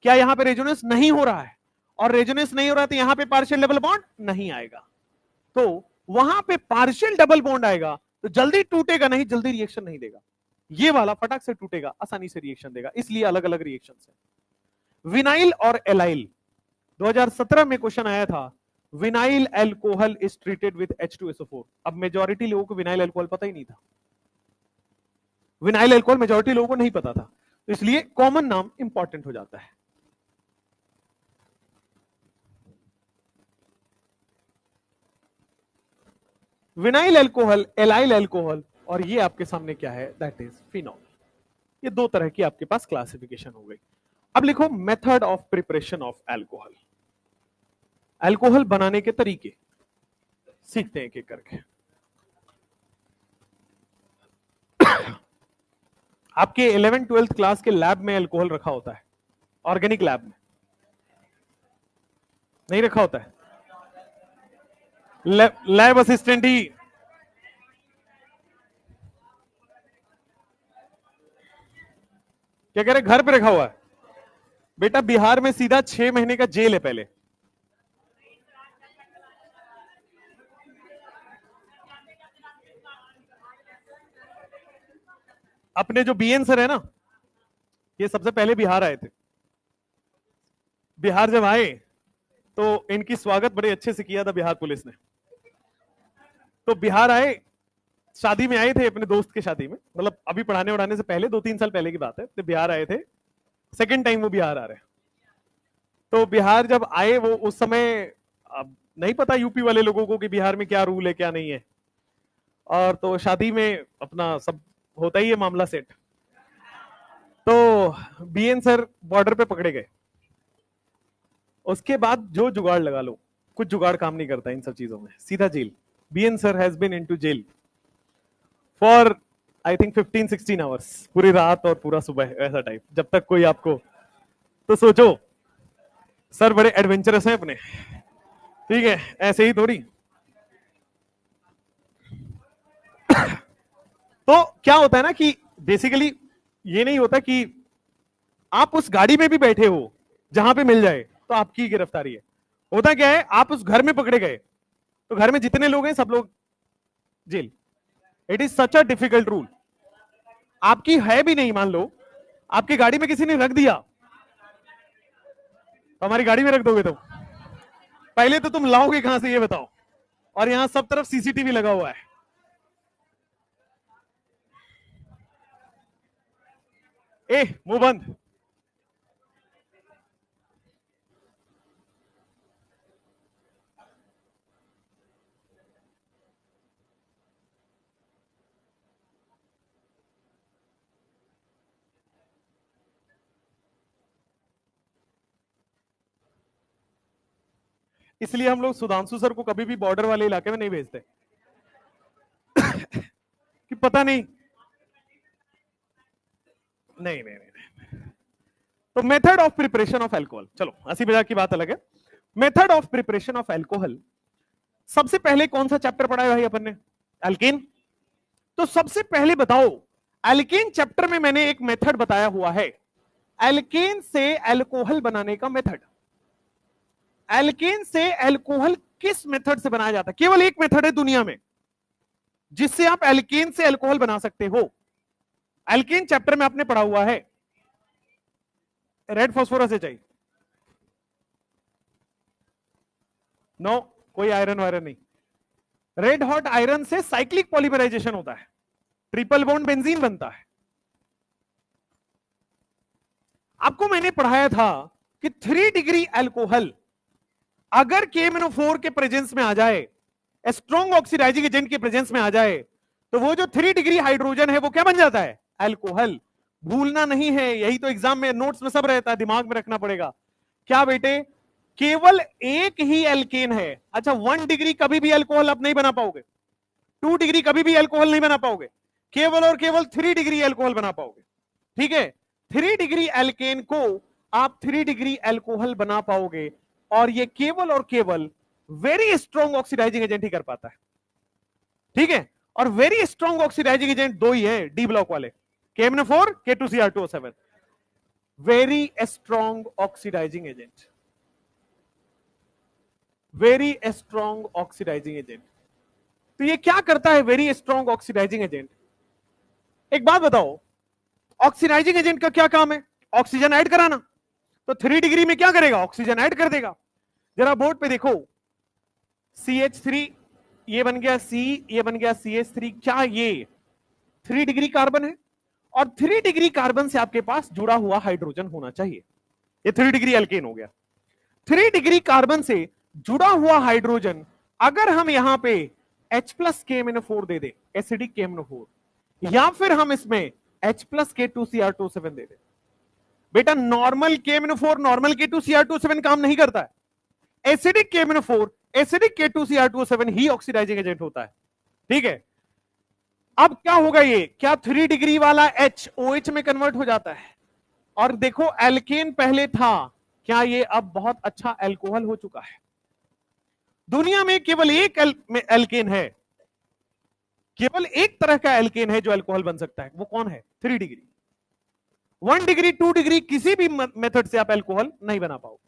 क्या यहां पे रेजोनेंस नहीं हो रहा है, और रेजोनेंस नहीं हो रहा है तो यहां पे पार्शियल डबल बॉन्ड नहीं आएगा। तो वहां पे पार्शियल डबल बॉन्ड आएगा तो जल्दी टूटेगा नहीं, जल्दी रिएक्शन नहीं देगा। ये वाला फटाक से टूटेगा, आसानी से रिएक्शन देगा, इसलिए अलग अलग रिएक्शन है। विनाइल और एलाइल, 2017 में क्वेश्चन आया था, vinyl alcohol is treated with H2SO4। अब मेजॉरिटी लोगों को विनाइल अल्कोहल पता ही नहीं था, विनाइल अल्कोहल मेजॉरिटी लोगों को नहीं पता था, तो इसलिए कॉमन नाम इंपॉर्टेंट हो जाता है। विनाइल अल्कोहल, एलाइल अल्कोहल, और ये आपके सामने क्या है, दैट इज फिनॉल। ये दो तरह की आपके पास क्लासिफिकेशन हो गई। अब लिखो method of preparation of alcohol. Alcohol बनाने के तरीके सीखते हैं एक एक करके। आपके 11th 12th क्लास के लैब में अल्कोहल रखा होता है, ऑर्गेनिक लैब में नहीं रखा होता है, लैब असिस्टेंट ही। क्या कह रहे, घर पे रखा हुआ है बेटा, बिहार में सीधा 6 महीने का जेल है पहले। अपने जो BN सर है ना, ये सबसे पहले बिहार आए थे। बिहार जब आए तो इनकी स्वागत बड़े अच्छे से किया था बिहार पुलिस ने। तो बिहार आए, शादी में आए थे, अपने दोस्त के शादी में, मतलब अभी पढ़ाने उड़ाने से पहले 2-3 साल पहले की बात है, तो बिहार आए थे, सेकेंड टाइम वो बिहार आ रहे हैं। तो बिहार जब आए, वो उस समय अब नहीं पता यूपी वाले लोगों को कि बिहार में क्या रूल है क्या नहीं है, और तो शादी में अपना सब होता ही है मामला सेट। तो BN सर बॉर्डर पे पकड़े गए। उसके बाद जो जुगाड़ लगा लो, कुछ जुगाड़ काम नहीं करता इन सब चीजों में, सीधा jail. BN sir has been into jail for I think 15-16 hours, पूरी रात और पूरा सुबह, ऐसा टाइप, जब तक कोई आपको, तो सोचो सर बड़े एडवेंचरस हैं अपने, ठीक है, ऐसे ही थोड़ी। तो क्या होता है ना कि बेसिकली ये नहीं होता कि आप उस गाड़ी में भी बैठे हो जहां पे मिल जाए तो आपकी गिरफ्तारी है। होता क्या है, आप उस घर में पकड़े गए तो घर में जितने लोग हैं सब लोग jail. It is such a difficult rule. आपकी है भी नहीं मान लो, आपकी गाड़ी में किसी ने रख दिया तो हमारी गाड़ी में रख दोगे तुम? पहले तो तुम लाओगे कहां से ये बताओ। और यहां सब तरफ सीसीटीवी लगा हुआ है। ए मुंह बंद। इसलिए हम लोग सुधांशु सर को कभी भी बॉर्डर वाले इलाके में नहीं भेजते कि पता नहीं। नहीं नहीं नहीं। तो method of preparation of alcohol, चलो हंसी मजाक की बात अलग है। Method of preparation of alcohol, सबसे पहले कौन सा चैप्टर पढ़ा है भाई अपन ने? एल्केन। तो सबसे पहले बताओ, एल्केन चैप्टर में मैंने एक मेथड बताया हुआ है, एल्केन से एल्कोहल बनाने का मेथड। एल्केन से एल्कोहल किस मेथड से बनाया जाता है? केवल एक मेथड है दुनिया में जिससे आप एल्केन से एल्कोहल बना सकते हो। एल्केन चैप्टर में आपने पढ़ा हुआ है, रेड फास्फोरस है चाहिए। नो, कोई आयरन वायरन नहीं। रेड हॉट आयरन से साइक्लिक पॉलीमराइजेशन होता है, ट्रिपल बॉन्ड बेंजीन बनता है। आपको मैंने पढ़ाया था कि 3 डिग्री एल्कोहल अगर KMnO4 के प्रेजेंस में आ जाए, स्ट्रॉन्ग ऑक्सीडाइजिंग एजेंट के प्रेजेंस में आ जाए, तो वो जो 3 डिग्री हाइड्रोजन है वो क्या बन जाता है? एल्कोहल। भूलना नहीं है, यही तो एग्जाम में नोट्स में सब रहता है, दिमाग में रखना पड़ेगा। क्या बेटे? केवल एक ही एल्केन है। अच्छा, 1 डिग्री कभी भी एल्कोहल आप नहीं बना पाओगे, 2 डिग्री कभी भी एल्कोहल नहीं बना पाओगे, केवल और केवल 3 डिग्री एल्कोहल बना पाओगे। ठीक है, 3 डिग्री एल्केन को आप 3 डिग्री एल्कोहल बना पाओगे, और ये केवल और केवल वेरी स्ट्रॉन्ग ऑक्सीडाइजिंग एजेंट ही कर पाता है। ठीक है, और वेरी स्ट्रॉन्ग ऑक्सीडाइजिंग एजेंट दो ही है डी ब्लॉक वाले, KMnO4, K2Cr2O7, very strong oxidising agent, very strong oxidising agent. तो ये क्या करता है वेरी स्ट्रॉन्ग ऑक्सीडाइजिंग एजेंट? एक बात बताओ, ऑक्सीडाइजिंग एजेंट का क्या काम है? ऑक्सीजन ऐड कराना। तो 3 डिग्री में क्या करेगा? ऑक्सीजन ऐड कर देगा। जरा बोर्ड पे देखो, CH3 ये बन गया C, ये बन गया CH3। क्या ये 3 डिग्री कार्बन है? और 3 डिग्री कार्बन से आपके पास जुड़ा हुआ हाइड्रोजन होना चाहिए। ये 3 डिग्री एल्केन हो गया। 3 डिग्री कार्बन से जुड़ा हुआ हाइड्रोजन अगर हम यहां पे H+ KMnO4 दे दे, एसिडिक KMnO4, या फिर हम इसमें H+ K2Cr2O7 दे दे, बेटा नॉर्मल KMnO4 नॉर्मल K2Cr2O7 काम नहीं करता है। एसिडिक KMnO4 एसिडिक K2Cr2O7 ही ऑक्सीडाइजिंग एजेंट होता है। ठीक है, अब क्या होगा? ये क्या 3 डिग्री वाला H OH में कन्वर्ट हो जाता है? और देखो, एल्केन पहले था, क्या ये अब बहुत अच्छा एल्कोहल हो चुका है? दुनिया में केवल एक एल्केन है, केवल एक तरह का एल्केन है जो अल्कोहल बन सकता है। वो कौन है? 3 डिग्री। 1 डिग्री 2 डिग्री किसी भी मेथड से आप अल्कोहल नहीं बना पाओगे।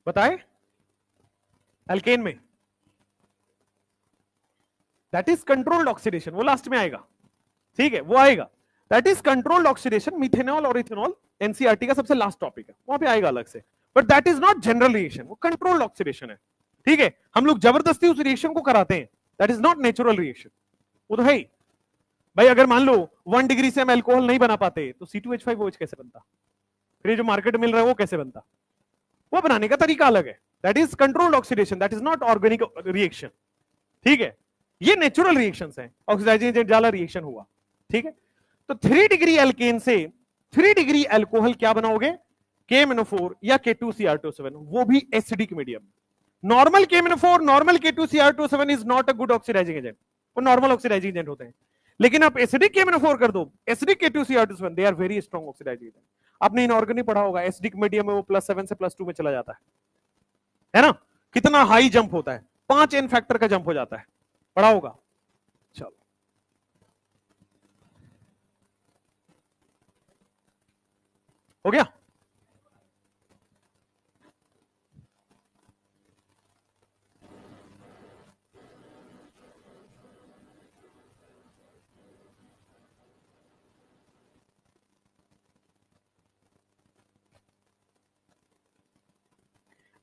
बताए एल्केन में दैट इज कंट्रोल्ड ऑक्सीडेशन, वो लास्ट में आएगा। ठीक है, वो आएगा, that is controlled oxidation. Methanol और इथेनॉल एनसीईआरटी का सबसे लास्ट टॉपिक है, वहां पे आएगा अलग से। But that is not general reaction, वो कंट्रोल्ड ऑक्सीडेशन है। ठीक है, हम लोग जबरदस्ती उस रिएक्शन को कराते हैं, that is not natural reaction. वो तो है ही भाई। अगर मान लो 1 डिग्री से हम अल्कोहल नहीं बना पाते तो C2H5OH कैसे बनता? फिर ये जो मार्केट में मिल रहा है वो कैसे बनता? वो बनाने का तरीका अलग है, that is controlled oxidation, that is not organic reaction. ठीक है, ये नेचुरल रिएक्शंस हैं, ऑक्सीडाइजिंग एजेंट वाला रिएक्शन हुआ। ठीक है, तो 3 डिग्री एल्केन से 3 डिग्री अल्कोहल क्या बनाओगे? KMnO4 या K2Cr2O7, वो भी acidic medium. Normal KMnO4 normal K2Cr2O7 is not a good oxidising agent, वो नॉर्मल ऑक्सीडाइजिंग एजेंट होते हैं। लेकिन आप एसिडिक KMnO4 कर दो, acidic K2Cr2O7, they are very strong oxidising agent. आपने इनऑर्गेनिक पढ़ा होगा, एसिडिक मीडियम में वो +7 से +2 में चला जाता है ना? कितना हाई जंप होता है, 5 N फैक्टर का जंप हो जाता है, पढ़ा होगा। चलो, हो गया।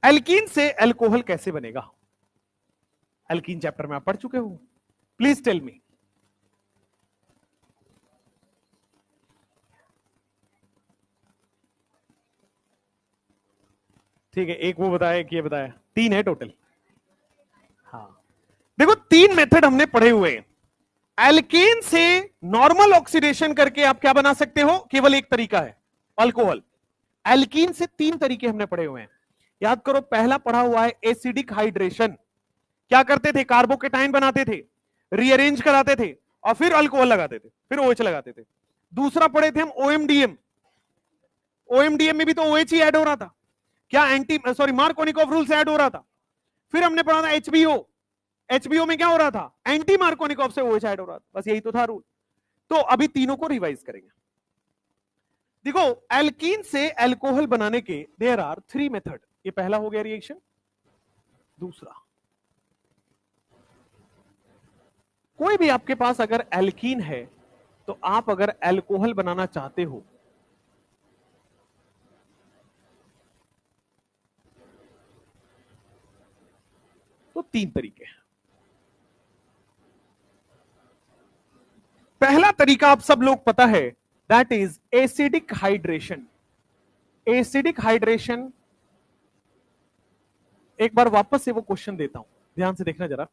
एल्कीन से अल्कोहल कैसे बनेगा? एल्कीन चैप्टर में आप पढ़ चुके हो, प्लीज टेल मी। ठीक है, एक वो बताया, एक ये बताया, 3 है टोटल। हाँ, देखो 3 मेथड हमने पढ़े हुए हैं। एल्केन से नॉर्मल ऑक्सीडेशन करके आप क्या बना सकते हो? केवल एक तरीका है, अल्कोहल। एल्कीन से 3 तरीके हमने पढ़े हुए हैं, याद करो। पहला पढ़ा हुआ है एसिडिक हाइड्रेशन। क्या करते थे? कार्बोकेटाइन बनाते थे, रीअरेंज कराते थे और फिर अल्कोहल लगाते थे, फिर OH लगाते थे। दूसरा पढ़े थे हम ओएमडीएम। ओएमडीएम में भी तो OH ही ऐड हो रहा था, क्या मार्कोनिकॉफ रूल से ऐड हो रहा था। फिर हमने पढ़ा था एचबीओ। एचबीओ में क्या हो रहा था? एंटी मार्कोनिकॉफ से OH ऐड हो रहा था, बस यही तो था रूल। तो अभी तीनों को रिवाइज करेंगे। देखो, एल्कीन से अल्कोहल बनाने के देयर आर 3 मेथड। ये पहला हो गया रिएक्शन। दूसरा, कोई भी आपके पास अगर एल्कीन है तो आप अगर अल्कोहल बनाना चाहते हो तो 3 तरीके हैं। पहला तरीका आप सब लोग पता है, that is acidic hydration. Acidic hydration, एक बार वापस से वो क्वेश्चन देता हूं, ध्यान से देखना जरा।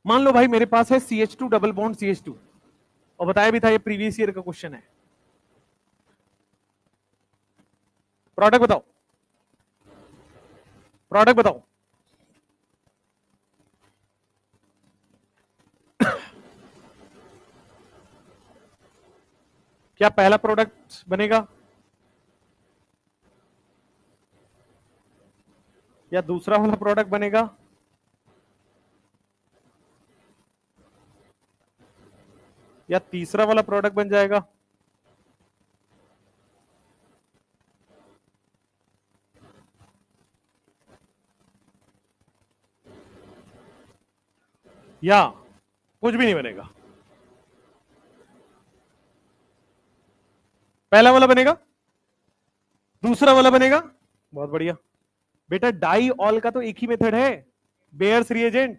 मान लो भाई मेरे पास है CH2 डबल बॉन्ड CH2, और बताया भी था ये प्रीवियस ईयर का क्वेश्चन है। प्रोडक्ट बताओ, प्रोडक्ट बताओ। क्या पहला प्रोडक्ट बनेगा या दूसरा वाला प्रोडक्ट बनेगा? या तीसरा वाला प्रोडक्ट बन जाएगा? या कुछ भी नहीं बनेगा? पहला वाला बनेगा, दूसरा वाला बनेगा। बहुत बढ़िया बेटा, डाई ऑल का तो एक ही मेथड है, Baeyer's reagent,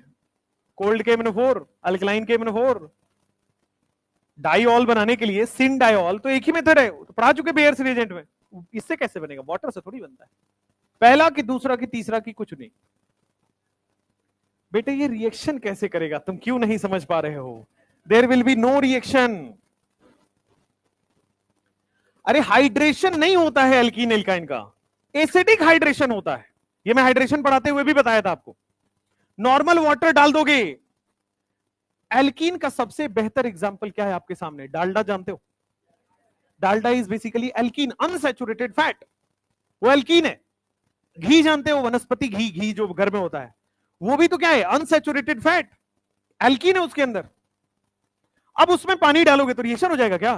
cold KMnO4, alkaline KMnO4। Diol बनाने के लिए सिन डाइऑल तो एक ही मेथड है, तो पढ़ा चुके बेयर्स रिएजेंट में। इससे कैसे बनेगा? वाटर से थोड़ी बनता है। पहला की, दूसरा की, तीसरा की, कुछ नहीं। बेटे ये रिएक्शन कैसे करेगा? तुम क्यों नहीं समझ पा रहे हो? There will be no reaction. अरे हाइड्रेशन नहीं होता है एल्कीन एल्काइन का, एसिडिक हाइड्रेशन होता है। ये मैं हाइड्रेशन पढ़ाते हुए भी बताया था आपको। नॉर्मल वाटर डाल दोगे। एल्कीन का सबसे बेहतर एग्जांपल क्या है आपके सामने? डालडा, जानते हो? Dalda is basically alkene, unsaturated fat, वो एल्कीन है। घी जानते हो? वनस्पति घी, घी जो घर में होता है, वो भी तो क्या है? अनसैचुरेटेड फैट, एल्कीन है उसके अंदर। अब उसमें पानी डालोगे तो रिएक्शन हो जाएगा क्या?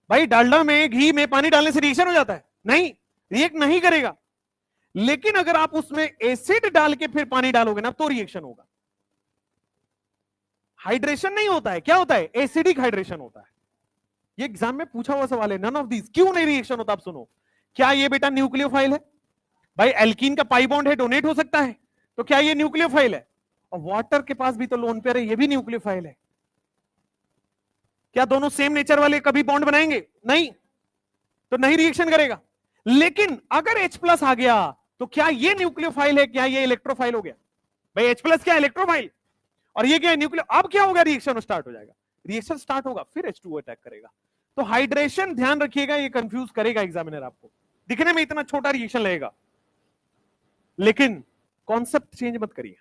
भाई डालडा में, घी में पानी डालने से रिएक्शन हो जाता है? नहीं, रिएक्ट नहीं करेगा। लेकिन अगर आप उसमें एसिड डाल के फिर पानी डालोगे ना, तो रिएक्शन होगा। हाइड्रेशन नहीं होता है, क्या होता है? एसिडिक हाइड्रेशन होता है। ये एग्जाम में पूछा हुआ सवाल है, नन ऑफ दीज। क्यों नहीं रिएक्शन होता? आप सुनो, क्या ये बेटा न्यूक्लियोफाइल है? भाई एल्कीन का पाई बॉन्ड है, डोनेट हो सकता है, तो क्या ये न्यूक्लियोफाइल है? और वाटर के पास भी तो लोन पेयर है, ये भी न्यूक्लियोफाइल है। क्या दोनों सेम नेचर वाले कभी बॉन्ड बनाएंगे? नहीं, तो नहीं रिएक्शन करेगा। लेकिन अगर H+ आ गया तो क्या ये न्यूक्लियोफाइल है? क्या ये इलेक्ट्रोफाइल हो गया? भाई H+ क्या? इलेक्ट्रोफाइल, और ये क्या है? न्यूक्लियो। अब क्या होगा? रिएक्शन स्टार्ट हो जाएगा। रिएक्शन स्टार्ट होगा, फिर H2O अटैक करेगा। तो हाइड्रेशन ध्यान रखिएगा, ये कंफ्यूज करेगा एग्जामिनर आपको। दिखने में इतना छोटा रिएक्शन लगेगा, लेकिन कॉन्सेप्ट चेंज मत करिए।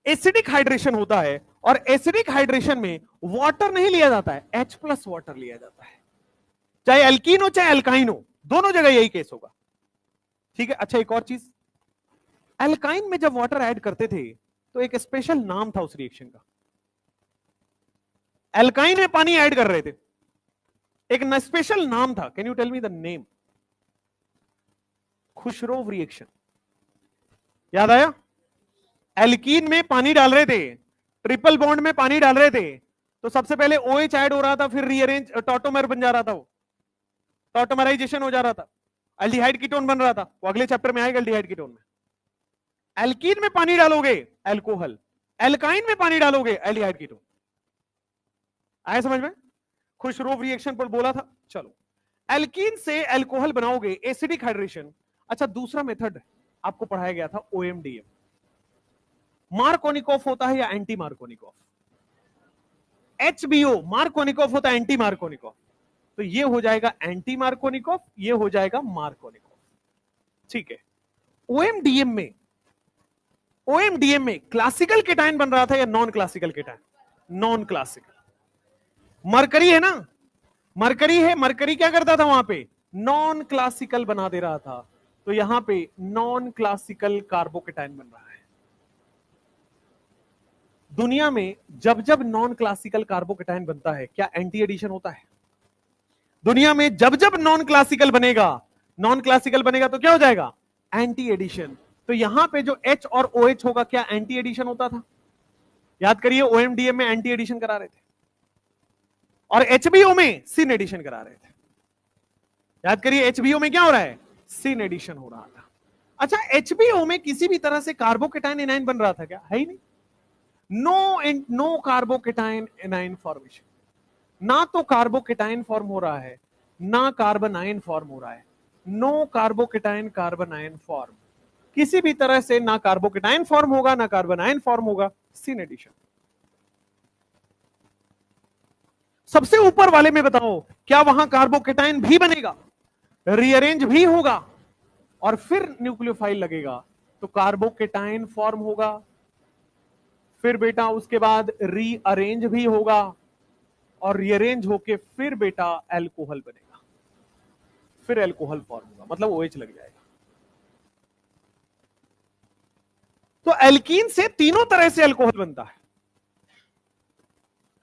एसिडिक हाइड्रेशन होता है, और एसिडिक हाइड्रेशन में वाटर नहीं लिया जाता है, H+ वाटर लिया जाता है। चाहे एल्कीन हो चाहे अल्काइन हो, दोनों जगह यही केस होगा। ठीक है। अच्छा, एक और चीज, अल्काइन में जब वाटर ऐड करते थे तो एक स्पेशल नाम था उस रिएक्शन का। अल्काइन में पानी ऐड कर रहे थे, एक स्पेशल नाम था। Can you tell me the name? खुशरोव रिएक्शन। याद आया? एल्कीन में पानी डाल रहे थे, ट्रिपल बॉन्ड में पानी डाल रहे थे, तो सबसे पहले OH ऐड हो रहा था, फिर रीअरेंज टॉटोमर बन जा रहा था, वो टॉटोमराइजेशन हो जा रहा था। एल्डिहाइड कीटोन बन रहा था, वो अगले चैप्टर में आएगा एल्डिहाइड कीटोन में। एल्कीन में पानी डालोगे एल्कोहल, एल्काइन में पानी डालोगे एल्डिहाइड कीटोन। आया समझ में? खुशरोव रिएक्शन पर बोला था। चलो, एल्कीन से एल्कोहल बनाओगे, एसिडिक हाइड्रेशन। अच्छा, दूसरा मेथड आपको पढ़ाया गया था ओएमडीएम। मार्कोनिकॉफ होता है या एंटी मार्कोनिकॉफ? एचबीओ मार्कोनिकॉफ होता है, एंटी मार्कोनिकॉफ। तो ये हो जाएगा एंटी मार्कोनिकॉफ, ये हो जाएगा मार्कोनिकॉफ। ठीक है। ओएमडीएम में क्लासिकल केटाइन बन रहा था या non classical cation? Non classical. Mercury है ना, मरकरी है, मरकरी क्या करता था वहां पे? नॉन क्लासिकल बना दे रहा था। तो यहां पे नॉन क्लासिकल कार्बोकेटाइन बन रहा है। दुनिया में जब जब नॉन क्लासिकल कार्बोकेटाइन बनता है, क्या एंटी एडिशन होता है? दुनिया में जब जब नॉन क्लासिकल बनेगा तो क्या हो जाएगा? Anti addition. तो यहां पे जो H और OH होगा, क्या एंटी एडिशन होता था? याद करिए, ओएमडीएम में एंटी एडिशन करा रहे थे और एचबीओ में सिन एडिशन करा रहे थे। याद करिए, एचबीओ में क्या हो रहा है? सिन एडिशन हो रहा था। अच्छा, एचबीओ में किसी भी तरह से कार्बोकेटाइन एनाइन बन रहा था क्या? है ही नहीं। No carbocation anion formation. ना तो कार्बोकेटाइन फॉर्म हो रहा है, ना कार्बन आयन फॉर्म हो रहा है। No carbocation carbon ion form. किसी भी तरह से ना कार्बोकेटाइन फॉर्म होगा, ना कार्बन आयन फॉर्म होगा, सिन एडिशन। सबसे ऊपर वाले में बताओ, क्या वहां कार्बोकेटाइन भी बनेगा, रीअरेंज भी होगा और फिर न्यूक्लियोफाइल लगेगा तो कार्बोकेटाइन फॉर्म होगा, फिर बेटा उसके बाद रीअरेंज भी होगा और रीअरेंज होके फिर बेटा एल्कोहल बनेगा, फिर एल्कोहल फॉर्म होगा, मतलब OH लग जाएगा। तो एल्कीन से तीनों तरह से अल्कोहल बनता है।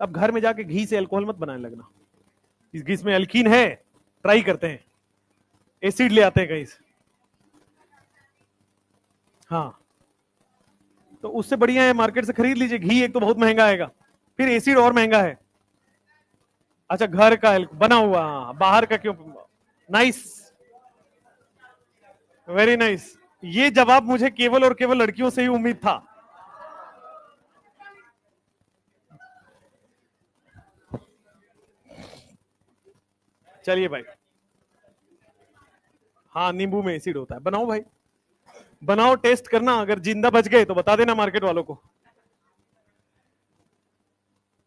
अब घर में जाके घी से अल्कोहल मत बनाने लगना। इस घी में एल्कीन है, ट्राई करते हैं, एसिड ले आते हैं कहीं से। हाँ, तो उससे बढ़िया है मार्केट से खरीद लीजिए घी, एक तो बहुत महंगा आएगा, फिर एसिड और महंगा है। अच्छा, घर का बना हुआ, बाहर का क्यों? Nice, very nice. ये जवाब मुझे केवल और केवल लड़कियों से ही उम्मीद था। चलिए भाई, हाँ, नींबू में एसिड होता है। बनाओ भाई, बनाओ, टेस्ट करना। अगर जिंदा बच गए तो बता देना मार्केट वालों को।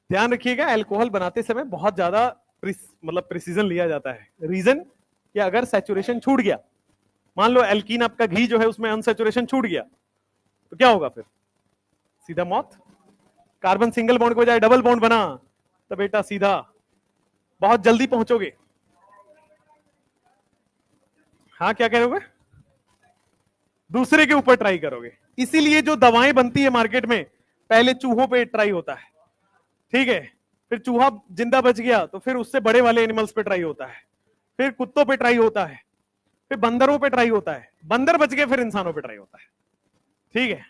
ध्यान रखिएगा, अल्कोहल बनाते समय बहुत ज्यादा मतलब प्रिसीजन लिया जाता है। रीजन कि अगर सैचुरेशन छूट गया, मान लो एल्कीन आपका घी जो है उसमें अनसैचुरेशन छूट गया, तो क्या होगा फिर? सीधा मौत। कार्बन सिंगल बॉन्ड के बजाय डबल बॉन्ड बना तो बेटा सीधा बहुत जल्दी पहुंचोगे। हाँ, क्या करोगे? दूसरे के ऊपर ट्राई करोगे। इसीलिए जो दवाएं बनती है मार्केट में, पहले चूहों पे ट्राई होता है, ठीक है, फिर चूहा जिंदा बच गया तो फिर उससे बड़े वाले एनिमल्स पे ट्राई होता है, फिर कुत्तों पे ट्राई होता है, फिर बंदरों पे ट्राई होता है, बंदर बच गए फिर इंसानों पे ट्राई होता है। ठीक है।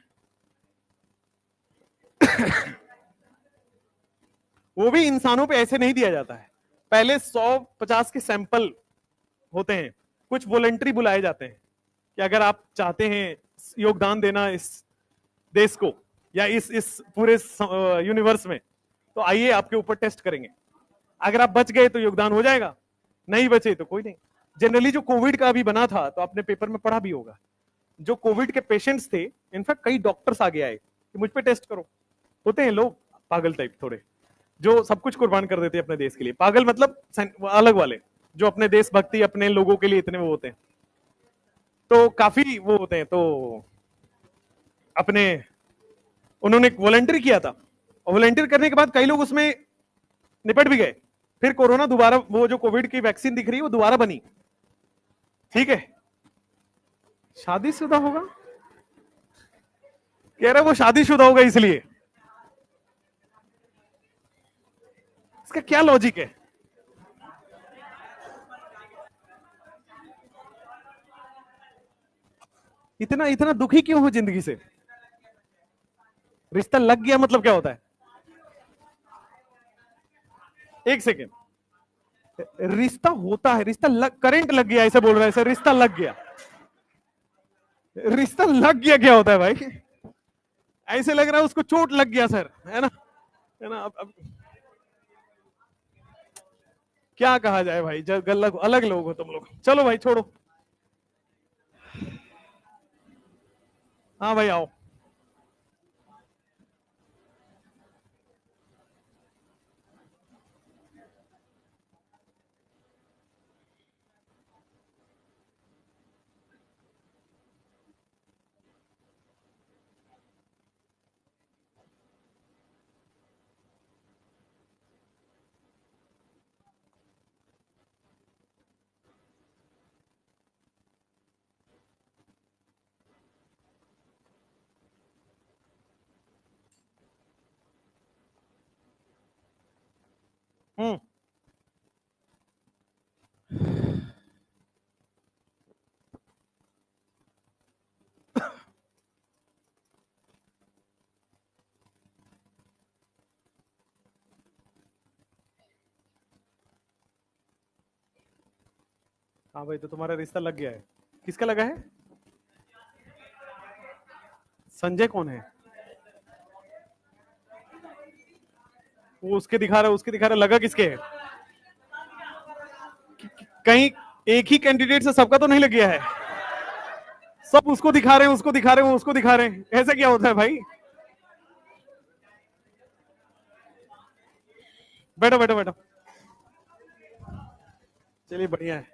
वो भी इंसानों पे ऐसे नहीं दिया जाता है, पहले 100-50 के सैंपल होते हैं, कुछ वॉलंटरी बुलाए जाते हैं कि अगर आप चाहते हैं योगदान देना इस देश को या इस पूरे यूनिवर्स में, तो आइए आपके ऊपर टेस्ट करेंगे। अगर आप बच गए तो योगदान हो जाएगा, नहीं बचे तो कोई नहीं। जनरली जो कोविड का अभी बना था, तो आपने पेपर में पढ़ा भी होगा, जो कोविड के पेशेंट्स थे, इनफैक्ट कई डॉक्टर्स आगे आए कि मुझ पे टेस्ट करो। होते हैं लोग पागल टाइप थोड़े, जो सब कुछ कुर्बान कर देते हैं अपने देश के लिए। पागल मतलब अलग वाले, जो अपने देशभक्ति, अपने लोगों के लिए इतने वो होते हैं, तो काफी वो होते हैं। तो अपने उन्होंने वॉलंटियर किया था, और वॉलंटियर करने के बाद कई लोग उसमें निपट भी गए। फिर कोरोना दोबारा, वो जो कोविड की वैक्सीन दिख रही है वो दोबारा बनी, ठीक है। शादीशुदा होगा, कह रहे वो शादीशुदा होगा, इसलिए इसका क्या लॉजिक है? इतना इतना दुखी क्यों हो जिंदगी से? रिश्ता लग गया मतलब क्या होता है? एक सेकेंड, रिश्ता होता है, करंट लग गया ऐसे बोल रहा है, ऐसे रिश्ता लग गया। रिश्ता लग गया क्या होता है भाई? ऐसे लग रहा है उसको चोट लग गया सर, है ना? है ना? अब क्या कहा जाए भाई, जब गलत अलग लोग हो तुम लोग। चलो भाई छोड़ो। हाँ भाई आओ। हम्म। हाँ भाई, तो तुम्हारा रिश्ता लग गया है। किसका लगा है? संजय कौन है? वो उसके दिखा रहा है, उसके दिखा रहा है, लगा किसके है? कहीं एक ही कैंडिडेट से सबका तो नहीं लग गया है? सब उसको दिखा रहे हैं, उसको दिखा रहे हैं, उसको दिखा रहे हैं, ऐसा क्या होता है भाई? बैठो बैठो बैठो। चलिए बढ़िया है।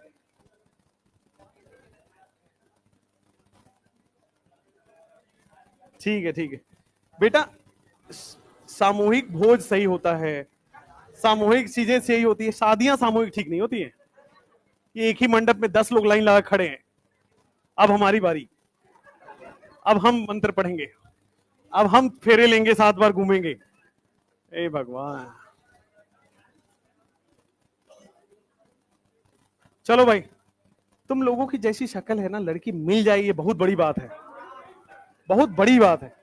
ठीक है ठीक है बेटा। सामूहिक भोज सही होता है, सामूहिक चीजें सही होती है, शादियां सामूहिक ठीक नहीं होती है। ये एक ही मंडप में 10 लोग लाइन लगा खड़े हैं, अब हमारी बारी, अब हम मंत्र पढ़ेंगे, अब हम फेरे लेंगे, 7 बार घूमेंगे। ए भगवान। चलो भाई, तुम लोगों की जैसी शक्ल है ना, लड़की मिल जाए ये बहुत बड़ी बात है, बहुत बड़ी बात है।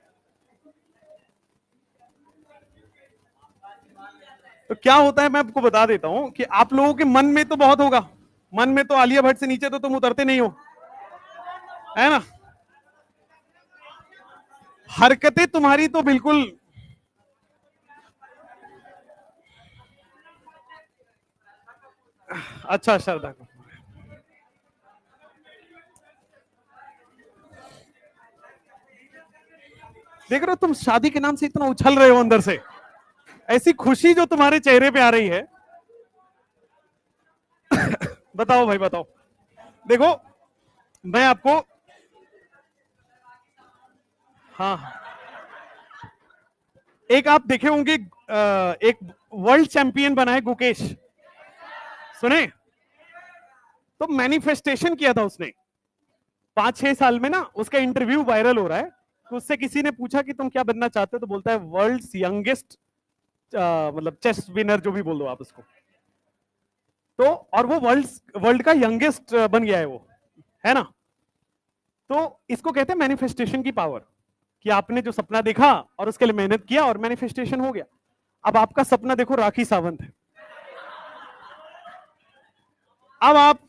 तो क्या होता है मैं आपको बता देता हूं कि आप लोगों के मन में तो बहुत होगा, मन में तो आलिया भट्ट से नीचे तो तुम उतरते नहीं हो, है ना? हरकतें तुम्हारी तो बिल्कुल। अच्छा श्रद्धा को देख रहे हो, तुम शादी के नाम से इतना उछल रहे हो अंदर से, ऐसी खुशी जो तुम्हारे चेहरे पे आ रही है। बताओ भाई बताओ। देखो मैं आपको, हाँ हाँ, एक आप देखे होंगे एक वर्ल्ड चैंपियन बना है गुकेश, सुने? तो मैनिफेस्टेशन किया था उसने 5-6 साल में ना, उसका इंटरव्यू वायरल हो रहा है। तो उससे किसी ने पूछा कि तुम क्या बनना चाहते हो, तो बोलता है वर्ल्ड यंगेस्ट, मतलब चेस विनर जो भी बोल दो आप उसको। तो और वो वर्ल्ड वर्ल्ड का यंगेस्ट बन गया है वो, है ना? तो इसको कहते हैं मैनिफेस्टेशन की पावर, कि आपने जो सपना देखा और उसके लिए मेहनत किया और मैनिफेस्टेशन हो गया। अब आपका सपना देखो राखी सावंत है। अब आप,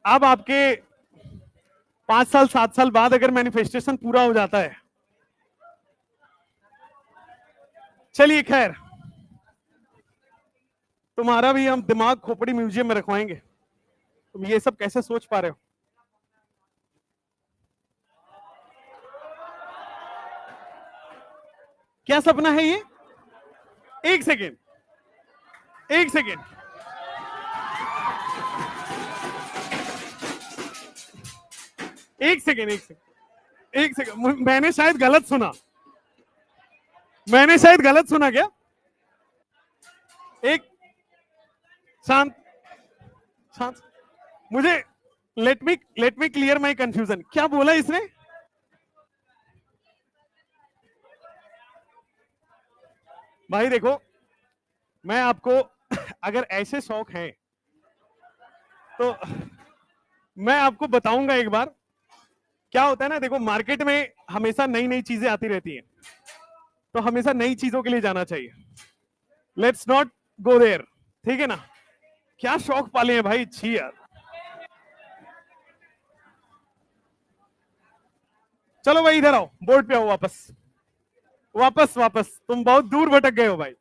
अब आपके 5 साल 7 साल बाद अगर मैनिफेस्टेशन पूरा हो जाता है, चलिए खैर, तुम्हारा भी हम दिमाग खोपड़ी म्यूजियम में रखवाएंगे। तुम ये सब कैसे सोच पा रहे हो? क्या सपना है ये? एक सेकेंड, एक सेकेंड, एक सेकेंड, एक सेकेंड, एक सेकेंड, मैंने शायद गलत सुना, मैंने शायद गलत सुना क्या? एक, शांत, शांत, मुझे, let me clear my confusion. क्या बोला इसने? भाई देखो, मैं आपको अगर ऐसे शौक हैं तो मैं आपको बताऊंगा एक बार। क्या होता है ना, देखो मार्केट में हमेशा नई नई चीजें आती रहती हैं, तो हमेशा नई चीजों के लिए जाना चाहिए। लेट्स नॉट गो देयर, ठीक है ना? क्या शौक पाले हैं भाई, छी यार। चलो भाई इधर आओ, बोर्ड पे आओ, वापस वापस वापस, तुम बहुत दूर भटक गए हो भाई।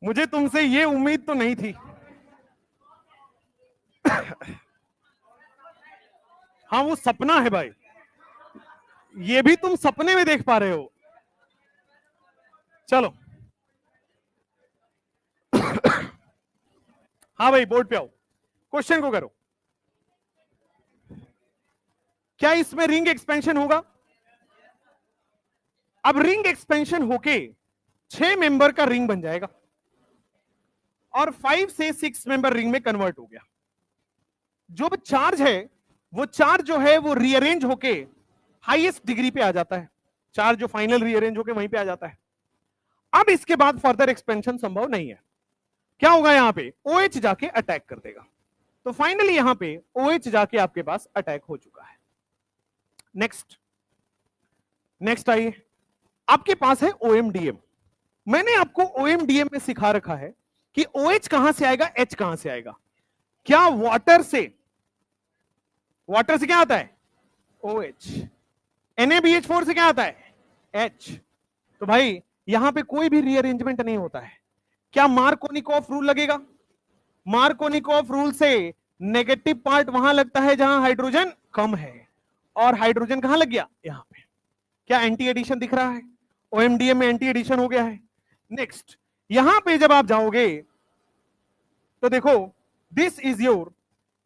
मुझे तुमसे ये उम्मीद तो नहीं थी। हाँ वो सपना है भाई, ये भी तुम सपने में देख पा रहे हो। चलो हाँ भाई बोर्ड पे आओ, क्वेश्चन को करो। क्या इसमें रिंग एक्सपेंशन होगा? अब रिंग एक्सपेंशन होके 6 मेंबर का रिंग बन जाएगा और 5 से 6 मेंबर रिंग में कन्वर्ट हो गया। जो चार्ज है वो चार्ज जो है वो रीअरेंज होके हाईएस्ट डिग्री पे आ जाता है, चार्ज जो फाइनल रीअरेंज होके वहीं पे आ जाता है। अब इसके बाद फर्दर एक्सपेंशन संभव नहीं है। क्या होगा यहां पे, OH जाके अटैक कर देगा। तो फाइनली यहां पे OH जाके आपके पास अटैक हो चुका है। नेक्स्ट नेक्स्ट आइए, आपके पास है OMDM। मैंने आपको OMDM में सिखा रखा है कि OH कहां से आएगा, H कहां से आएगा। क्या वाटर से क्या आता है, OH। NaBH4 से क्या आता है, H। तो भाई यहां पे कोई भी रीअरेंजमेंट नहीं होता है। क्या मार्कोनिकॉफ रूल लगेगा? मार्कोनिकॉफ रूल से नेगेटिव पार्ट वहां लगता है जहां हाइड्रोजन कम है, और हाइड्रोजन कहां लग गया, यहां पे। क्या एंटी एडिशन दिख रहा है, OMDM में एंटी एडिशन हो गया है। नेक्स्ट, यहां पे जब आप जाओगे तो देखो दिस इज योर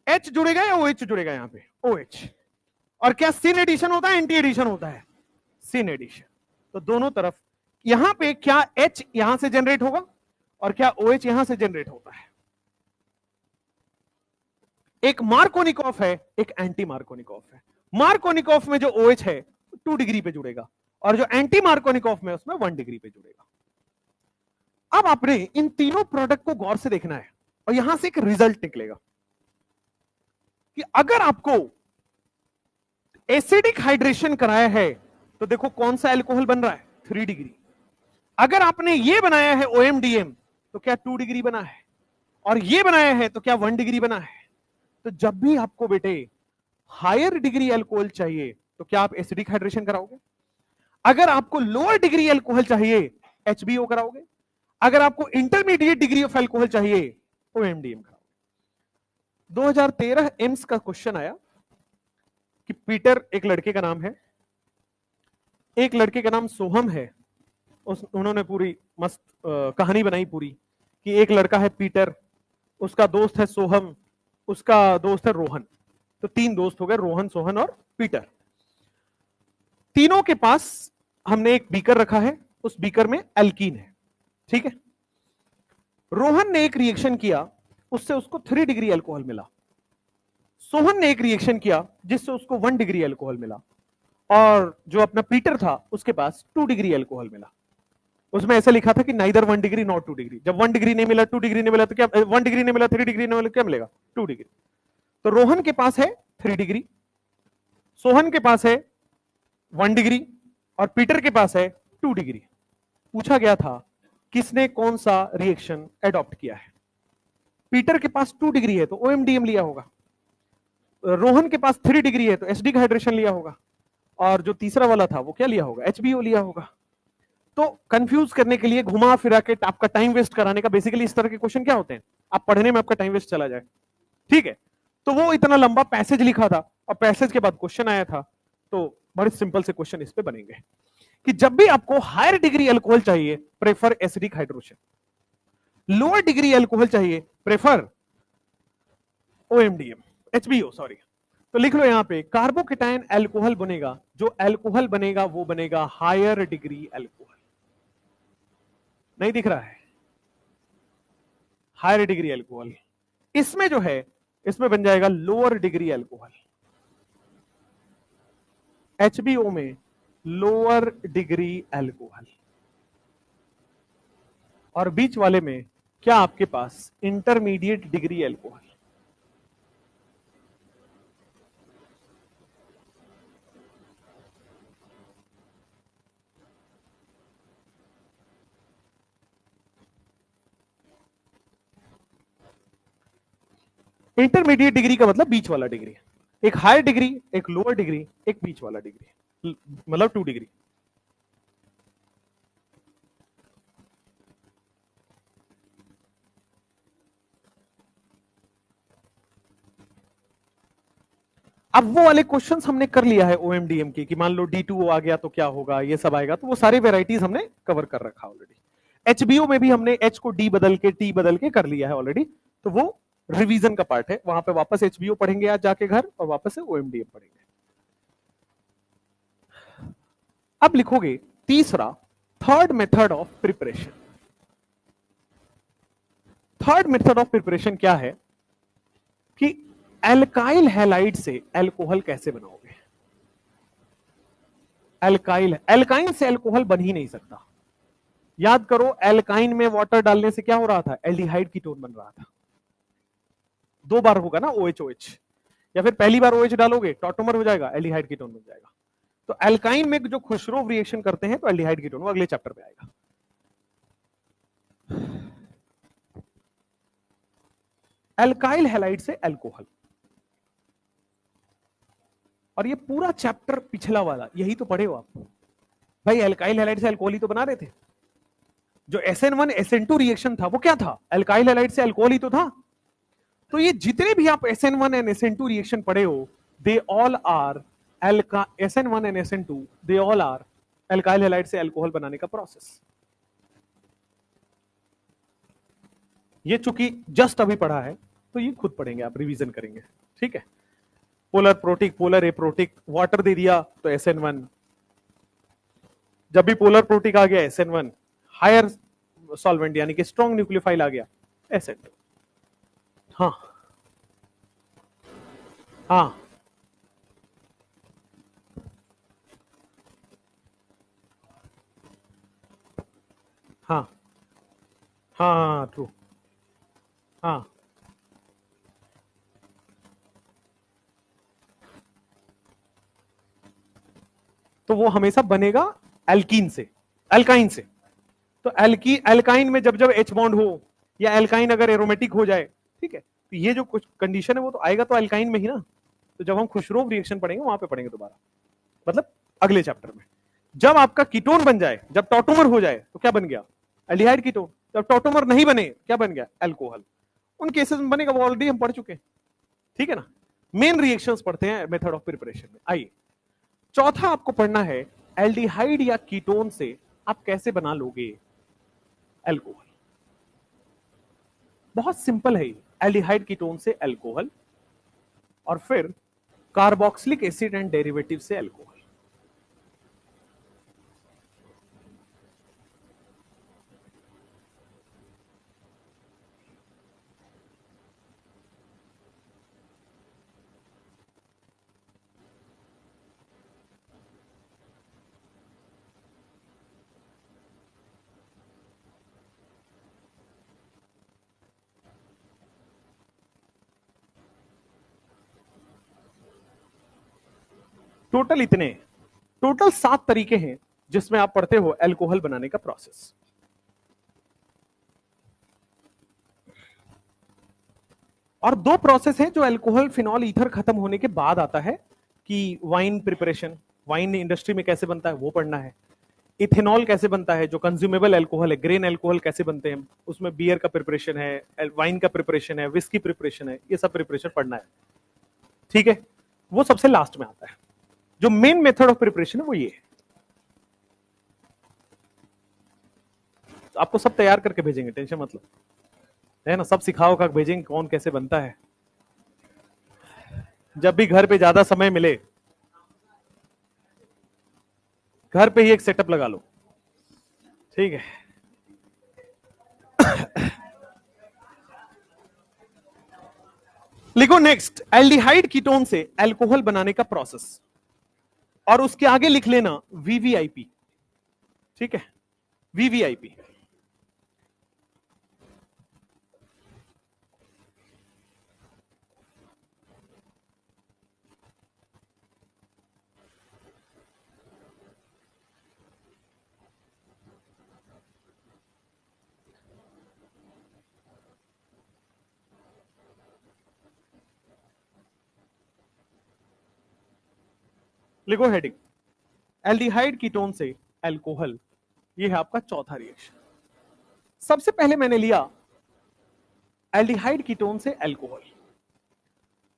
H जुड़ेगा या OH जुड़ेगा, यहां पे OH। और क्या सिन एडिशन होता है, एंटी एडिशन होता है, सिन एडिशन। तो दोनों तरफ यहां पे क्या H यहां से जनरेट होगा और क्या OH यहां से जनरेट होता है। एक मार्कोनिकॉफ है, एक एंटी मार्कोनिकॉफ है। मार्कोनिकॉफ में जो OH है 2 डिग्री पे जुड़ेगा और जो एंटी मार्कोनिकॉफ में उसमें 1 डिग्री पे जुड़ेगा। अब आपने इन तीनों प्रोडक्ट को गौर से देखना है और यहां से एक रिजल्ट निकलेगा कि अगर आपको एसिडिक हाइड्रेशन कराया है तो देखो कौन सा एल्कोहल बन रहा है, 3 डिग्री। अगर आपने ये बनाया है OMDM तो क्या 2 डिग्री बना है, और ये बनाया है तो क्या 1 डिग्री बना है। तो जब भी आपको बेटे हायर डिग्री अल्कोहल चाहिए तो क्या आप एसिडिक हाइड्रेशन कराओगे। अगर आपको लोअर डिग्री अल्कोहल चाहिए HBO कराओगे। अगर आपको इंटरमीडिएट डिग्री ऑफ अल्कोहल चाहिए OMDM कराओगे। 2013 एम्स का क्वेश्चन आया कि पीटर एक लड़के का नाम है, एक लड़के का नाम सोहम है। उन्होंने पूरी मस्त कहानी बनाई पूरी कि एक लड़का है पीटर, उसका दोस्त है सोहम, उसका दोस्त है रोहन। तो 3 दोस्त हो गए, रोहन, सोहन और पीटर। तीनों के पास हमने एक बीकर रखा है, उस बीकर में एल्कीन है, ठीक है। रोहन ने एक रिएक्शन किया, उससे उसको 3 डिग्री अल्कोहल मिला। सोहन ने एक रिएक्शन किया जिससे उसको 1 डिग्री अल्कोहल मिला, और जो अपना पीटर था उसके पास 2 डिग्री अल्कोहल मिला। उसमें ऐसा लिखा था कि नाइदर 1 डिग्री नॉट 2 डिग्री। जब 1 डिग्री नहीं मिला, 2 डिग्री नहीं मिला, तो क्या 1 डिग्री नहीं मिला, 3 डिग्री नहीं मिला, क्या मिलेगा, 2 डिग्री। तो रोहन के पास है 3 डिग्री, सोहन के पास है 1 डिग्री, और पीटर के पास है 2 डिग्री। पूछा गया था किसने कौन सा रिएक्शन एडॉप्ट किया है। पीटर के पास 2 डिग्री है तो OMDM लिया होगा, रोहन के पास 3 डिग्री है तो एसिडिक हाइड्रेशन लिया होगा, और जो तीसरा वाला था वो क्या लिया होगा, HBO लिया होगा। तो कंफ्यूज करने के लिए, घुमा फिरा के आपका टाइम वेस्ट कराने का, बेसिकली इस तरह के क्वेश्चन क्या होते हैं, आप पढ़ने में आपका टाइम वेस्ट चला जाए, ठीक है। तो वो इतना लंबा पैसेज लिखा था और पैसेज के बाद क्वेश्चन आया था। तो बड़े सिंपल से क्वेश्चन इस पे बनेंगे कि जब भी आपको हायर डिग्री अल्कोहल चाहिए prefer acidic hydration, lower degree alcohol चाहिए प्रेफर OMDM, HBO सॉरी। तो लिख लो यहां पे कार्बोकेटायन अल्कोहल बनेगा, जो अल्कोहल बनेगा वो बनेगा हायर डिग्री अल्कोहल। नहीं दिख रहा है, हायर डिग्री अल्कोहल। इसमें जो है, इसमें बन जाएगा लोअर डिग्री अल्कोहल। HBO में लोअर डिग्री अल्कोहल, और बीच वाले में क्या आपके पास intermediate degree alcohol. Intermediate degree का मतलब बीच वाला डिग्री, एक हायर डिग्री, एक लोअर डिग्री, एक बीच वाला डिग्री, मतलब 2 डिग्री। अब वो वाले क्वेश्चंस हमने कर लिया है ओएमडीएम के, कि मान लो D2 आ गया तो क्या होगा, ये सब आएगा, तो वो सारी वेराइटीज हमने कवर कर रखा ऑलरेडी। एचबीओ में भी हमने एच को डी बदल के टी बदल के कर लिया है ऑलरेडी, तो वो रिवीजन का पार्ट है, वहां पे वापस एचबीओ पढ़ेंगे आज जाके घर, और वापस से ओएमडीएम पढ़ेंगे। अब लिखोगे तीसरा, third method of preparation. Third method of preparation क्या है कि एल्काइल हैलाइड से एल्कोहल कैसे बनाओगे। एल्काइन से एल्कोहल बन ही नहीं सकता। याद करो, एल्काइन में वाटर डालने से क्या हो रहा था, एल्डिहाइड कीटोन बन रहा था। 2 बार होगा ना OH OH, या फिर पहली बार OH डालोगे टॉटोमर हो जाएगा, एल्डिहाइड कीटोन बन जाएगा। तो एल्काइन में जो खुशरोव रिएक्शन करते हैं तो एल्डिहाइड कीटोन, वो अगले चैप्टर पे आएगा। एल्काइल हैलाइड से एल्कोहल, और ये पूरा चैप्टर पिछला वाला यही तो पढ़े हो आप भाई। एल्काइल हैलाइड से अल्कोहल ही तो बना रहे थे। जो SN1 SN2 रिएक्शन था वो क्या था, एल्काइल हैलाइड से अल्कोहल ही तो था। तो ये जितने भी आप SN1 एंड SN2 रिएक्शन पढ़े हो, they all are SN1 and SN2, they all are alkyl halide से अल्कोहल बनाने का प्रोसेस। ये चूंकि जस्ट अभी पढ़ा है तो ये खुद पढ़ेंगे आप, रिवीजन करेंगे, ठीक है। Polar protic, polar aprotic, water दे दिया तो SN1, जब भी पोलर प्रोटिक आ गया SN1, हायर सॉल्वेंट यानी कि स्ट्रॉन्ग न्यूक्लियोफाइल आ गया SN2। हाँ हाँ हाँ हाँ ट्रू, हाँ तो वो हमेशा बनेगा एल्कीन से, एल्काइन से। तो एल्काइन में जब जब H बॉन्ड हो, या एल्काइन अगर एरोमेटिक हो जाए, ठीक है, तो ये जो कुछ कंडीशन है वो तो आएगा तो एल्काइन में ही ना। तो जब हम खुशरोव रिएक्शन पढ़ेंगे वहां पे पढ़ेंगे दोबारा, मतलब अगले चैप्टर में। जब आपका कीटोन बन जाए, जब टॉटोमर हो जाए तो क्या बन गया, एल्डिहाइड कीटोन। जब टॉटोमर नहीं बने क्या बन गया, एल्कोहल। उन केसेस में बनेगा, वो ऑलरेडी हम पढ़ चुके हैं, ठीक है ना। मेन रिएक्शंस पढ़ते हैं मेथड ऑफ प्रिपरेशन में। आइए चौथा आपको पढ़ना है, एल्डिहाइड या कीटोन से आप कैसे बना लोगे एल्कोहल। बहुत सिंपल है, एल्डिहाइड कीटोन से एल्कोहल, और फिर कार्बोक्सिलिक एसिड एंड डेरिवेटिव से एल्कोहल। टोटल इतने, टोटल 7 तरीके हैं जिसमें आप पढ़ते हो एल्कोहल बनाने का प्रोसेस। और 2 प्रोसेस है जो अल्कोहल फिनॉल ईथर खत्म होने के बाद आता है, कि वाइन प्रिपरेशन, वाइन इंडस्ट्री में कैसे बनता है वो पढ़ना है। इथेनॉल कैसे बनता है, जो कंज्यूमेबल अल्कोहल है, ग्रेन अल्कोहल कैसे बनते हैं, उसमें बियर का प्रिपरेशन है, वाइन का प्रिपरेशन है, विस्की प्रिपरेशन है, ये सब प्रिपरेशन पढ़ना है, ठीक है। वो सबसे लास्ट में आता है। जो मेन मेथड ऑफ प्रिपरेशन है वो ये है। तो आपको सब तैयार करके भेजेंगे, टेंशन मतलब, है ना, सब सिखाओ का भेजेंगे कौन कैसे बनता है। जब भी घर पे ज्यादा समय मिले, घर पे ही एक सेटअप लगा लो, ठीक है। लिखो नेक्स्ट, एल्डिहाइड कीटोन से अल्कोहल बनाने का प्रोसेस, और उसके आगे लिख लेना वीवीआईपी, ठीक है, वीवीआईपी। लिखो हेडिंग, एल्डिहाइड कीटोन से अल्कोहल, ये है आपका चौथा रिएक्शन। सबसे पहले मैंने लिया एल्डिहाइड कीटोन से अल्कोहल।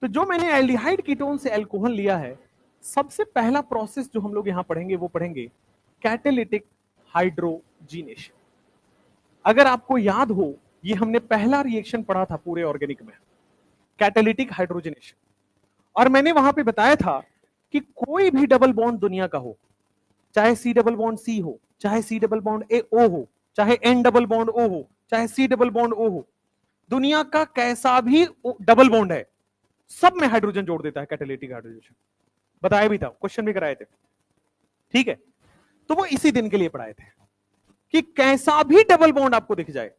तो जो मैंने एल्डिहाइड कीटोन से अल्कोहल लिया है, सबसे पहला प्रोसेस जो हम लोग यहां पढ़ेंगे वो पढ़ेंगे कैटालिटिक हाइड्रोजीनेशन। अगर आपको याद हो, ये हमने पहला रिएक्शन पढ़ा था पूरे ऑर्गेनिक में, कैटालिटिक हाइड्रोजनेशन। और मैंने वहां पे बताया था कि कोई भी डबल बॉन्ड दुनिया का हो, चाहे सी डबल बॉन्ड सी हो, चाहे सी डबल बॉन्ड ए ओ हो, चाहे एन डबल बॉन्ड ओ हो, चाहे सी डबल बॉन्ड ओ हो, दुनिया का कैसा भी डबल बॉन्ड है, सब में हाइड्रोजन जोड़ देता है कैटालिटिक हाइड्रोजनेशन। बताया भी था, क्वेश्चन भी कराए थे, ठीक है। तो वो इसी दिन के लिए पढ़ाए थे कि कैसा भी डबल बॉन्ड आपको दिख जाए,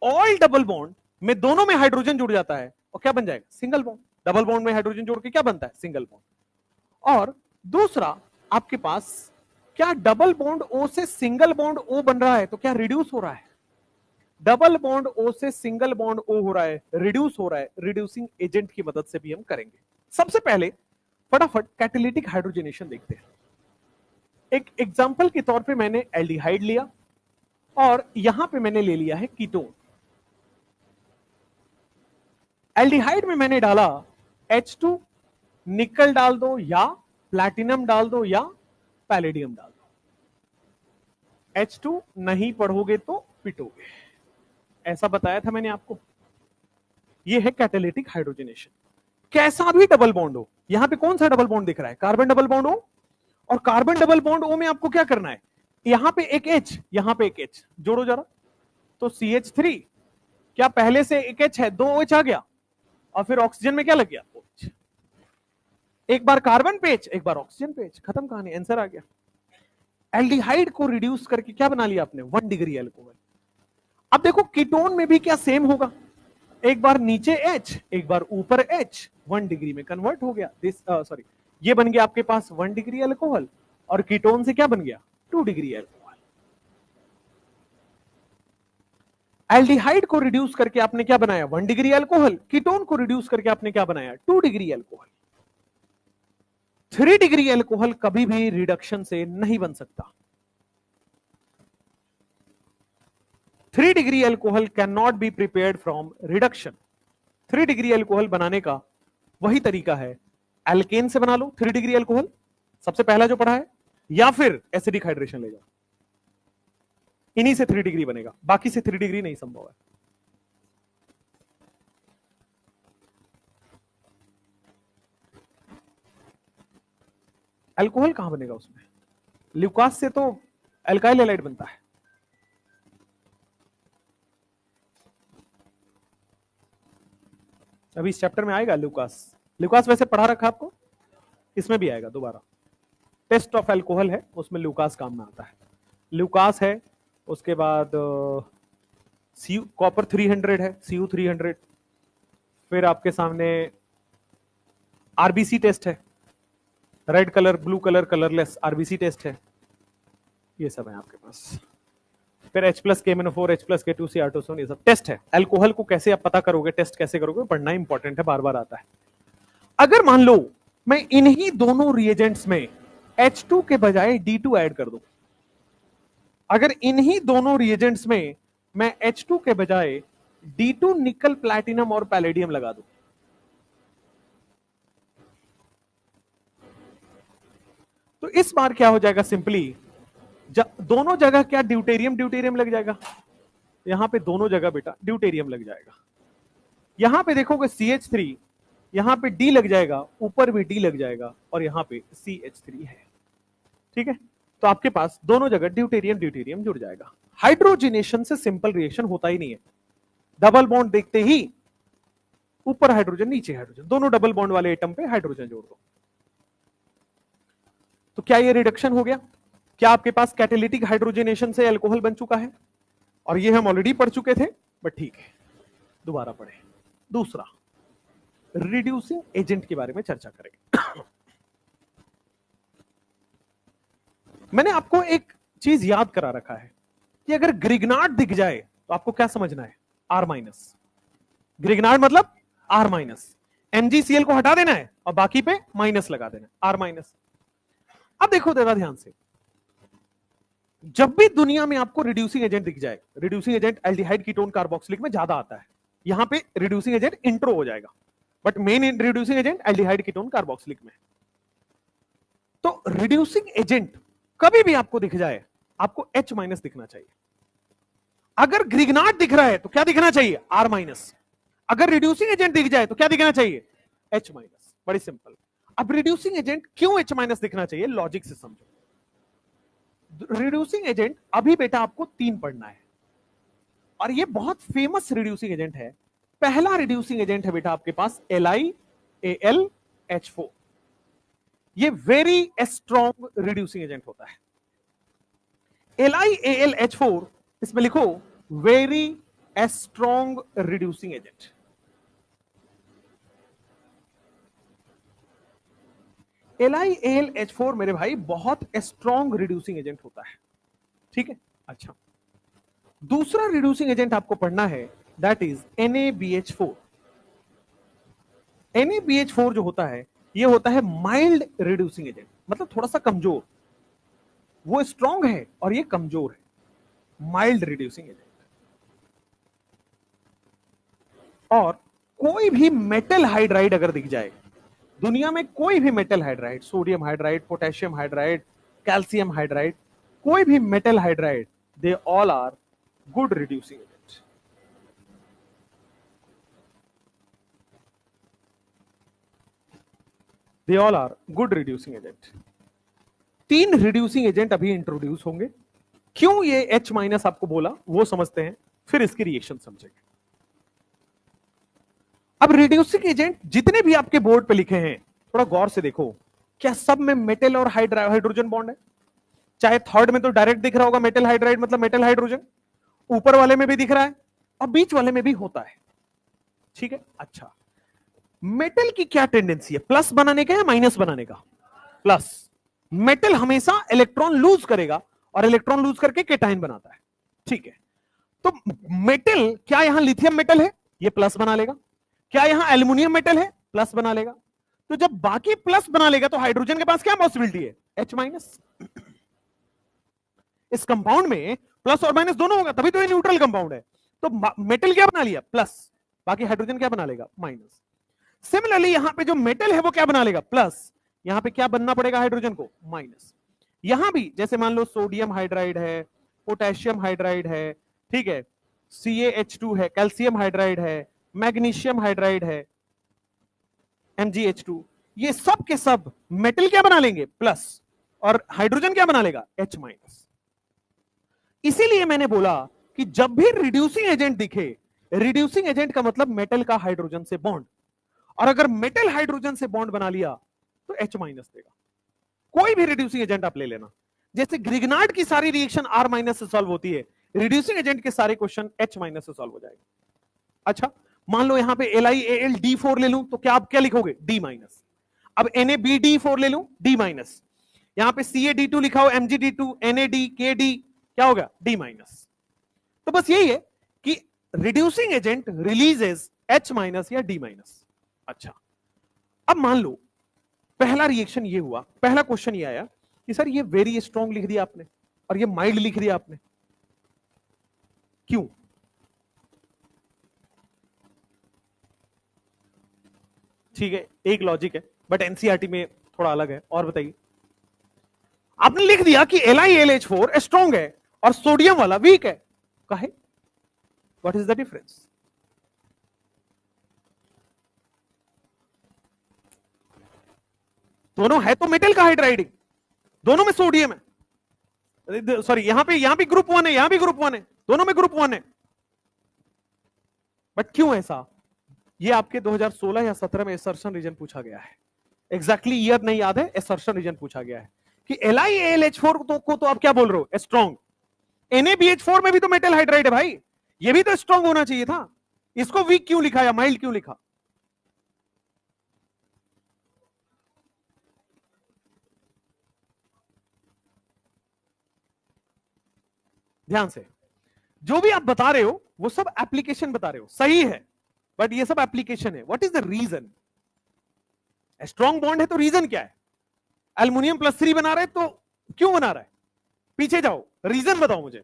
ऑल डबल बॉन्ड में दोनों में हाइड्रोजन जुड़ जाता है और क्या बन जाएगा, सिंगल बॉन्ड। डबल बॉन्ड में हाइड्रोजन जोड़ के क्या बनता है, सिंगल बॉन्ड। और दूसरा, आपके पास क्या डबल बॉन्ड ओ से सिंगल बॉन्ड ओ बन रहा है तो क्या रिड्यूस हो रहा है, डबल बॉन्ड ओ से सिंगल बॉन्ड ओ हो रहा है, रिड्यूस हो रहा है, रिड्यूसिंग एजेंट की मदद से भी हम करेंगे। सबसे पहले फटाफट कैटालिटिक हाइड्रोजनेशन देखते हैं। एक एग्जांपल के तौर पे मैंने एल्डिहाइड लिया और यहां पे मैंने ले लिया है कीटोन। एल्डिहाइड में मैंने डाला H2, निकल डाल दो या प्लैटिनम डाल दो या पैलेडियम डाल दो। H2 नहीं पढ़ोगे तो पिटोगे, ऐसा बताया था मैंने आपको। यह है कैटालिटिक हाइड्रोजनेशन। कैसा भी डबल बॉन्ड हो, यहां पे कौन सा डबल बॉन्ड दिख रहा है, कार्बन डबल बॉन्ड हो, और कार्बन डबल बॉन्ड ओ में आपको क्या करना है, यहां पे एक H, यहां पे एक H जोड़ो जरा, तो CH3, क्या पहले से एक H है, दो OH आ गया, और फिर ऑक्सीजन में क्या लग गया, OH। एक बार कार्बन पे H, एक बार ऑक्सीजन पे H, खत्म कहानी, आंसर आ गया। एल्डिहाइड को रिड्यूस करके क्या बना लिया आपने, 1 डिग्री अल्कोहल। अब देखो कीटोन में भी क्या सेम होगा, एक बार नीचे H, एक बार ऊपर H, 1 डिग्री में कन्वर्ट हो गया। सॉरी, ये बन गया आपके पास 1 डिग्री अल्कोहल, और कीटोन से क्या बन गया, 2 डिग्री अल्कोहल। एल्डिहाइड को रिड्यूस करके आपने क्या बनाया, 1 डिग्री अल्कोहल, कीटोन को रिड्यूस करके आपने क्या बनाया, 2 डिग्री अल्कोहल। 3 डिग्री अल्कोहल कभी भी रिडक्शन से नहीं बन सकता। 3 degree alcohol can not be prepared from reduction. 3 degree alcohol बनाने का वही तरीका है, एल्केन से बना लो 3 डिग्री अल्कोहल, सबसे पहला जो पढ़ा है, या फिर एसिडिक हाइड्रेशन ले जाओ, इन्हीं से 3 डिग्री बनेगा, बाकी से 3 डिग्री नहीं संभव है। अल्कोहल कहां बनेगा उसमें, ल्यूकास से तो अल्काइल हैलाइड बनता है। अभी इस चैप्टर में आएगा ल्यूकास, ल्यूकास वैसे पढ़ा रखा आपको, इसमें भी आएगा दोबारा, टेस्ट ऑफ अल्कोहल है, उसमें ल्यूकास काम में आता है। ल्यूकास है, उसके बाद कॉपर 300 है, Cu 300, फिर आपके सामने आरबीसी टेस्ट है, red colour, blue colour, colourless RBC test है, ये सब है आपके पास। फिर H+K-4, H+K2, Cr2, ये सब टेस्ट है। अल्कोहल को कैसे आप पता करोगे, टेस्ट कैसे करोगे, पढ़ना इंपॉर्टेंट है, बार बार आता है। अगर मान लो मैं इन्हीं दोनों रिएजेंट्स में H2 के बजाय D2 ऐड कर दूं, अगर इन्हीं दोनों रिएजेंट्स में मैं H2 के बजाय D2 निकल, प्लैटिनम और पैलेडियम लगा दूं, तो इस बार क्या हो जाएगा, सिंपली दोनों जगह क्या ड्यूटेरियम ड्यूटेरियम लग जाएगा, यहां पे दोनों जगह बेटा ड्यूटेरियम लग जाएगा। यहां पे देखोगे CH3, यहां पे D लग जाएगा, ऊपर भी D लग जाएगा, और यहां पे CH3 है, ठीक है। तो आपके पास दोनों जगह ड्यूटेरियम ड्यूटेरियम जुड़ जाएगा। हाइड्रोजनेशन से सिंपल रिएक्शन होता ही नहीं है, डबल बॉन्ड देखते ही ऊपर हाइड्रोजन नीचे हाइड्रोजन, दोनों डबल बॉन्ड वाले एटम पे हाइड्रोजन जोड़ दो। तो क्या ये रिडक्शन हो गया, क्या आपके पास कैटालिटिक हाइड्रोजनेशन से अल्कोहल बन चुका है, और ये हम ऑलरेडी पढ़ चुके थे, बट ठीक है दोबारा पढ़े। दूसरा, रिड्यूसिंग एजेंट के बारे में चर्चा करेंगे। मैंने आपको एक चीज याद करा रखा है कि अगर ग्रिग्नार्ड दिख जाए तो आपको क्या समझना है, R-। ग्रिग्नार्ड मतलब R-, MgCl को हटा देना है और बाकी पे माइनस लगा देना है, R-। अब देखो जरा ध्यान से, जब भी दुनिया में आपको रिड्यूसिंग एजेंट दिख जाए, reducing agent aldehyde ketone carboxylic में ज्यादा आता है, यहां पे रिड्यूसिंग एजेंट इंट्रो हो जाएगा, but main reducing agent aldehyde ketone carboxylic में। तो रिड्यूसिंग एजेंट कभी भी आपको दिख जाए, आपको H माइनस दिखना चाहिए। अगर ग्रिग्नार्ड दिख रहा है तो क्या दिखना चाहिए? R minus. अगर रिड्यूसिंग एजेंट दिख जाए तो क्या दिखना चाहिए? H minus. बड़ी सिंपल। अब रिड्यूसिंग एजेंट क्यों H माइनस दिखना चाहिए, लॉजिक से समझो। रिड्यूसिंग एजेंट अभी बेटा आपको 3 पढ़ना है, और ये बहुत फेमस रिड्यूसिंग एजेंट है। पहला रिड्यूसिंग एजेंट है बेटा आपके पास LiAlH4। ये वेरी स्ट्रॉन्ग रिड्यूसिंग एजेंट होता है। LiAlH4 इसमें लिखो very strong reducing agent. LiAlH4 मेरे भाई बहुत स्ट्रॉन्ग रिड्यूसिंग एजेंट होता है, ठीक है। अच्छा, दूसरा रिड्यूसिंग एजेंट आपको पढ़ना है, दैट इज NaBH4। NaBH4 जो होता है, ये होता है माइल्ड रिड्यूसिंग एजेंट, मतलब थोड़ा सा कमजोर। वो स्ट्रॉन्ग है और ये कमजोर है, माइल्ड रिड्यूसिंग एजेंट। और कोई भी मेटल हाइड्राइड अगर दिख जाए दुनिया में, कोई भी metal hydride, sodium hydride, potassium hydride, calcium hydride, कोई भी metal hydride, they all are good reducing agent. They all are good reducing agent. 3 reducing agent अभी इंट्रोड्यूस होंगे। क्यों ये H माइनस आपको बोला वो समझते हैं, फिर इसकी रिएक्शन समझेंगे। अब रिड्यूसिंग एजेंट जितने भी आपके बोर्ड पे लिखे हैं, थोड़ा गौर से देखो, क्या सब में मेटल और हाइड्रोजन बॉन्ड है? चाहे थर्ड में तो डायरेक्ट दिख रहा होगा मेटल हाइड्राइड मतलब मेटल हाइड्रोजन, ऊपर वाले में भी दिख रहा है और बीच वाले में भी होता है, ठीक है। अच्छा, मेटल की क्या टेंडेंसी है, प्लस बनाने का या माइनस बनाने का? प्लस। मेटल हमेशा इलेक्ट्रॉन लूज करेगा और इलेक्ट्रॉन लूज करके केटाइन बनाता है, ठीक है। तो मेटल, क्या यहां लिथियम मेटल है, ये प्लस बना लेगा। क्या यहां एल्यूमिनियम मेटल है, प्लस बना लेगा। तो जब बाकी प्लस बना लेगा तो हाइड्रोजन के पास क्या पॉसिबिलिटी है? H minus. इस कंपाउंड में प्लस और माइनस दोनों होगा, तभी तो ये न्यूट्रल कंपाउंड है। तो मेटल क्या बना लिया? प्लस। बाकी हाइड्रोजन क्या बना लेगा? माइनस। सिमिलरली यहां पे जो मेटल है वो क्या बना लेगा? प्लस। यहां पे क्या बनना पड़ेगा हाइड्रोजन को? माइनस। यहां भी जैसे मान लो सोडियम हाइड्राइड है, पोटेशियम हाइड्राइड है, ठीक है, CaH2 है, कैल्शियम हाइड्राइड है, मैग्नीशियम हाइड्राइड है, MgH2, ये सब के सब मेटल क्या बना लेंगे? प्लस। और हाइड्रोजन क्या बना लेगा? H minus. इसीलिए मैंने बोला कि जब भी रिड्यूसिंग एजेंट दिखे, रिड्यूसिंग एजेंट का मतलब मेटल का हाइड्रोजन से बॉन्ड, और अगर मेटल हाइड्रोजन से बॉन्ड बना लिया तो H माइनस देगा। कोई भी रिड्यूसिंग एजेंट आप ले लेना, जैसे ग्रिग्नार्ड की सारी रिएक्शन R माइनस से सॉल्व होती है, रिड्यूसिंग एजेंट के सारे क्वेश्चन H माइनस से सॉल्व हो जाएगा। अच्छा, मान लो यहां पे LiAlD4 ले लूं तो क्या आप क्या लिखोगे? D minus. अब NaBD4 ले लूं, D माइनस। यहां पे CaD2 लिखा हो, MgD2, NAD, KD, क्या होगा? D minus. तो बस यही है कि reducing agent releases H minus या D माइनस। अच्छा, अब मान लो पहला रिएक्शन ये हुआ, पहला क्वेश्चन ये आया कि सर ये वेरी स्ट्रॉन्ग लिख दिया आपने और ये माइल्ड लिख दिया आपने, क्यों? ठीक है, एक लॉजिक है, बट एनसीईआरटी में थोड़ा अलग है, और बताइए। आपने लिख दिया कि LiAlH4 स्ट्रॉन्ग है और सोडियम वाला वीक है, काहे? What is the difference? दोनों है तो मेटल का हाइड्राइडिंग, दोनों में सोडियम है, सॉरी यहां भी ग्रुप 1 है, यहां भी ग्रुप 1 है, दोनों में ग्रुप 1 है, बट क्यों ऐसा? ये आपके 2016 या 17 में एसर्शन रीजन पूछा गया है, एग्जैक्टली ईयर नहीं याद है, एसर्शन रीजन पूछा गया है कि LiAlH4 को तो आप क्या बोल रहे हो? स्ट्रॉन्ग। NaBH4 में भी तो मेटल हाइड्राइड है भाई, ये भी तो स्ट्रॉन्ग होना चाहिए था, इसको वीक क्यों लिखा या माइल्ड क्यों लिखा? ध्यान से, जो भी आप बता रहे हो वो सब एप्लीकेशन बता रहे हो, सही है, बट ये सब एप्लीकेशन है। What is the reason? Strong bond है तो रीजन क्या है? एल्युमिनियम +3 बना रहा है, तो क्यों बना रहा है? पीछे जाओ, रीजन बताओ मुझे।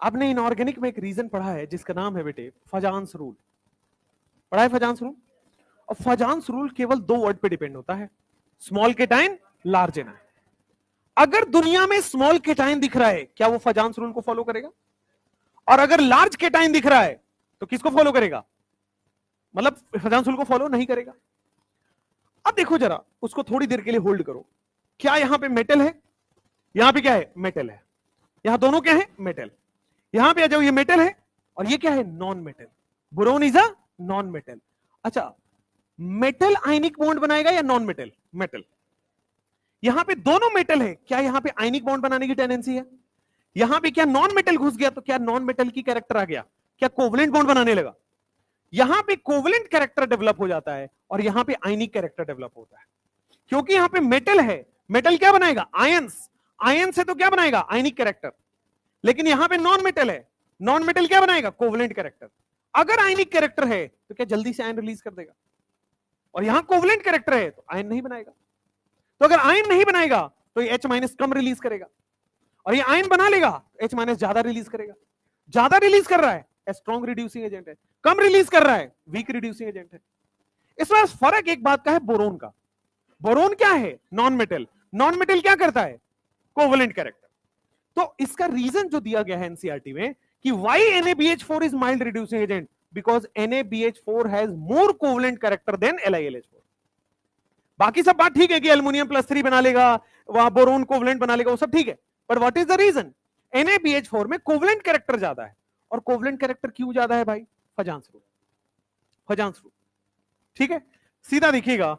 आपने इनऑर्गेनिक में एक रीजन पढ़ा है जिसका नाम है बेटे फजांस रूल। पढ़ा है फजांस रूल? और फजांस रूल केवल 2 वर्ड पे डिपेंड होता है, स्मॉल केटाइन, लार्ज एनायन। अगर दुनिया में स्मॉल केटाइन दिख रहा है, क्या वो फजांस रूल को फॉलो करेगा? और अगर लार्ज केटाइन दिख रहा है तो किसको फॉलो करेगा? मतलब फजांस रूल को फॉलो नहीं करेगा। अब देखो जरा, उसको थोड़ी देर के लिए होल्ड करो। क्या यहां पे मेटल है? यहां पे क्या है? मेटल है। यहां दोनों क्या है? मेटल। यहां पे आ जाओ, ये मेटल है और ये क्या है? Non metal. Boron is a non metal. अच्छा, मेटल आयनिक बॉन्ड बनाएगा या नॉन मेटल? मेटल। यहां पे दोनों मेटल है, क्या यहां पे आयनिक बॉन्ड बनाने की टेंडेंसी है? यहां पे क्या नॉन मेटल घुस गया तो क्या नॉन मेटल की कैरेक्टर आ गया? क्या कोवलेंट बॉन्ड बनाने लगा? यहां पे कोवलेंट कैरेक्टर डेवलप हो जाता है और यहां पे आयनिक कैरेक्टर डेवलप होता है, क्योंकि यहां पे मेटल है। मेटल क्या बनाएगा? आयंस। आयन से तो क्या बनाएगा? आयनिक कैरेक्टर। लेकिन यहां पे नॉन मेटल है, नॉन मेटल क्या बनाएगा? Covalent character. अगर आयनिक कैरेक्टर है तो क्या जल्दी से आयन रिलीज कर देगा? और यहां कोवलेंट कैरेक्टर है तो आयन नहीं बनाएगा। तो अगर आयन नहीं बनाएगा तो ये H- कम रिलीज करेगा, और ये आयन बना लेगा H- ज्यादा रिलीज करेगा। ज्यादा रिलीज कर रहा है, स्ट्रॉन्ग रिड्यूसिंग एजेंट है। कम रिलीज कर रहा है, वीक रिड्यूसिंग एजेंट है। इसमें फर्क एक बात का है, बोरोन का। बोरोन क्या है? Non metal. नॉन मेटल क्या करता है? Covalent character. तो इसका रीजन जो दिया गया है एनसीईआरटी में कि why NaBH4 is mild reducing agent, because NaBH4 has more covalent character than LiLH4। बाकी सब बात ठीक है कि एल्युमिनियम +3 बना लेगा, वहां बोरोन कोवलेंट बना लेगा, वो सब ठीक है, पर what is the reason? NaBH4 में कोवलेंट कैरेक्टर ज्यादा है। और कोवलेंट कैरेक्टर क्यों ज्यादा है भाई? Fajans rule. फजांस रूल, ठीक है। सीधा देखिएगा,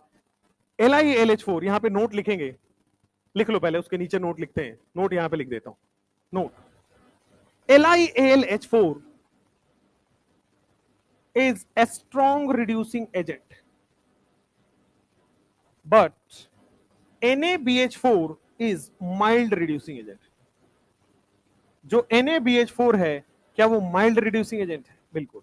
LiLH4 यहां पे नोट लिखेंगे, लिख लो पहले, उसके नीचे नोट लिखते हैं। नोट यहां पे लिख देता हूं, note. LiAlH4 is a strong reducing agent, but NaBH4 is mild reducing agent. जो NaBH4 है, क्या वो माइल्ड रिड्यूसिंग एजेंट है? बिल्कुल।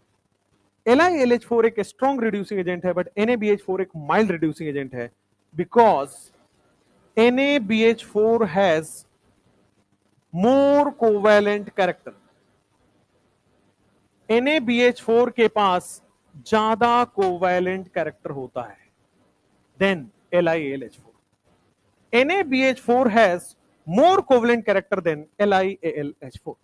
LiLH4 एक स्ट्रॉन्ग रिड्यूसिंग एजेंट है, बट NaBH4 एक माइल्ड रिड्यूसिंग एजेंट है, because NaBH4 has more covalent character. NaBH4 के पास ज्यादा कोवैलेंट कैरेक्टर होता है then LiAlH4. NaBH4 has more covalent character than LiAlH4.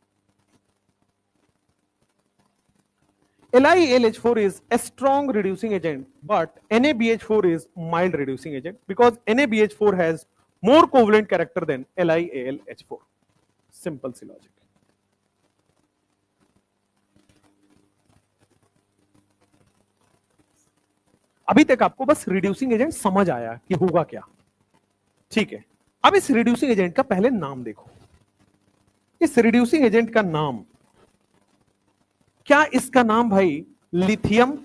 LiAlH4 is a strong reducing agent, but NaBH4 is mild reducing agent because NaBH4 has more covalent character than LiAlH4. Simple C logic. अभी तक आपको बस reducing agent समझ आया कि होगा क्या, ठीक है। अब इस रिड्यूसिंग एजेंट का पहले नाम देखो। इस रिड्यूसिंग एजेंट का नाम, क्या इसका नाम भाई लिथियम,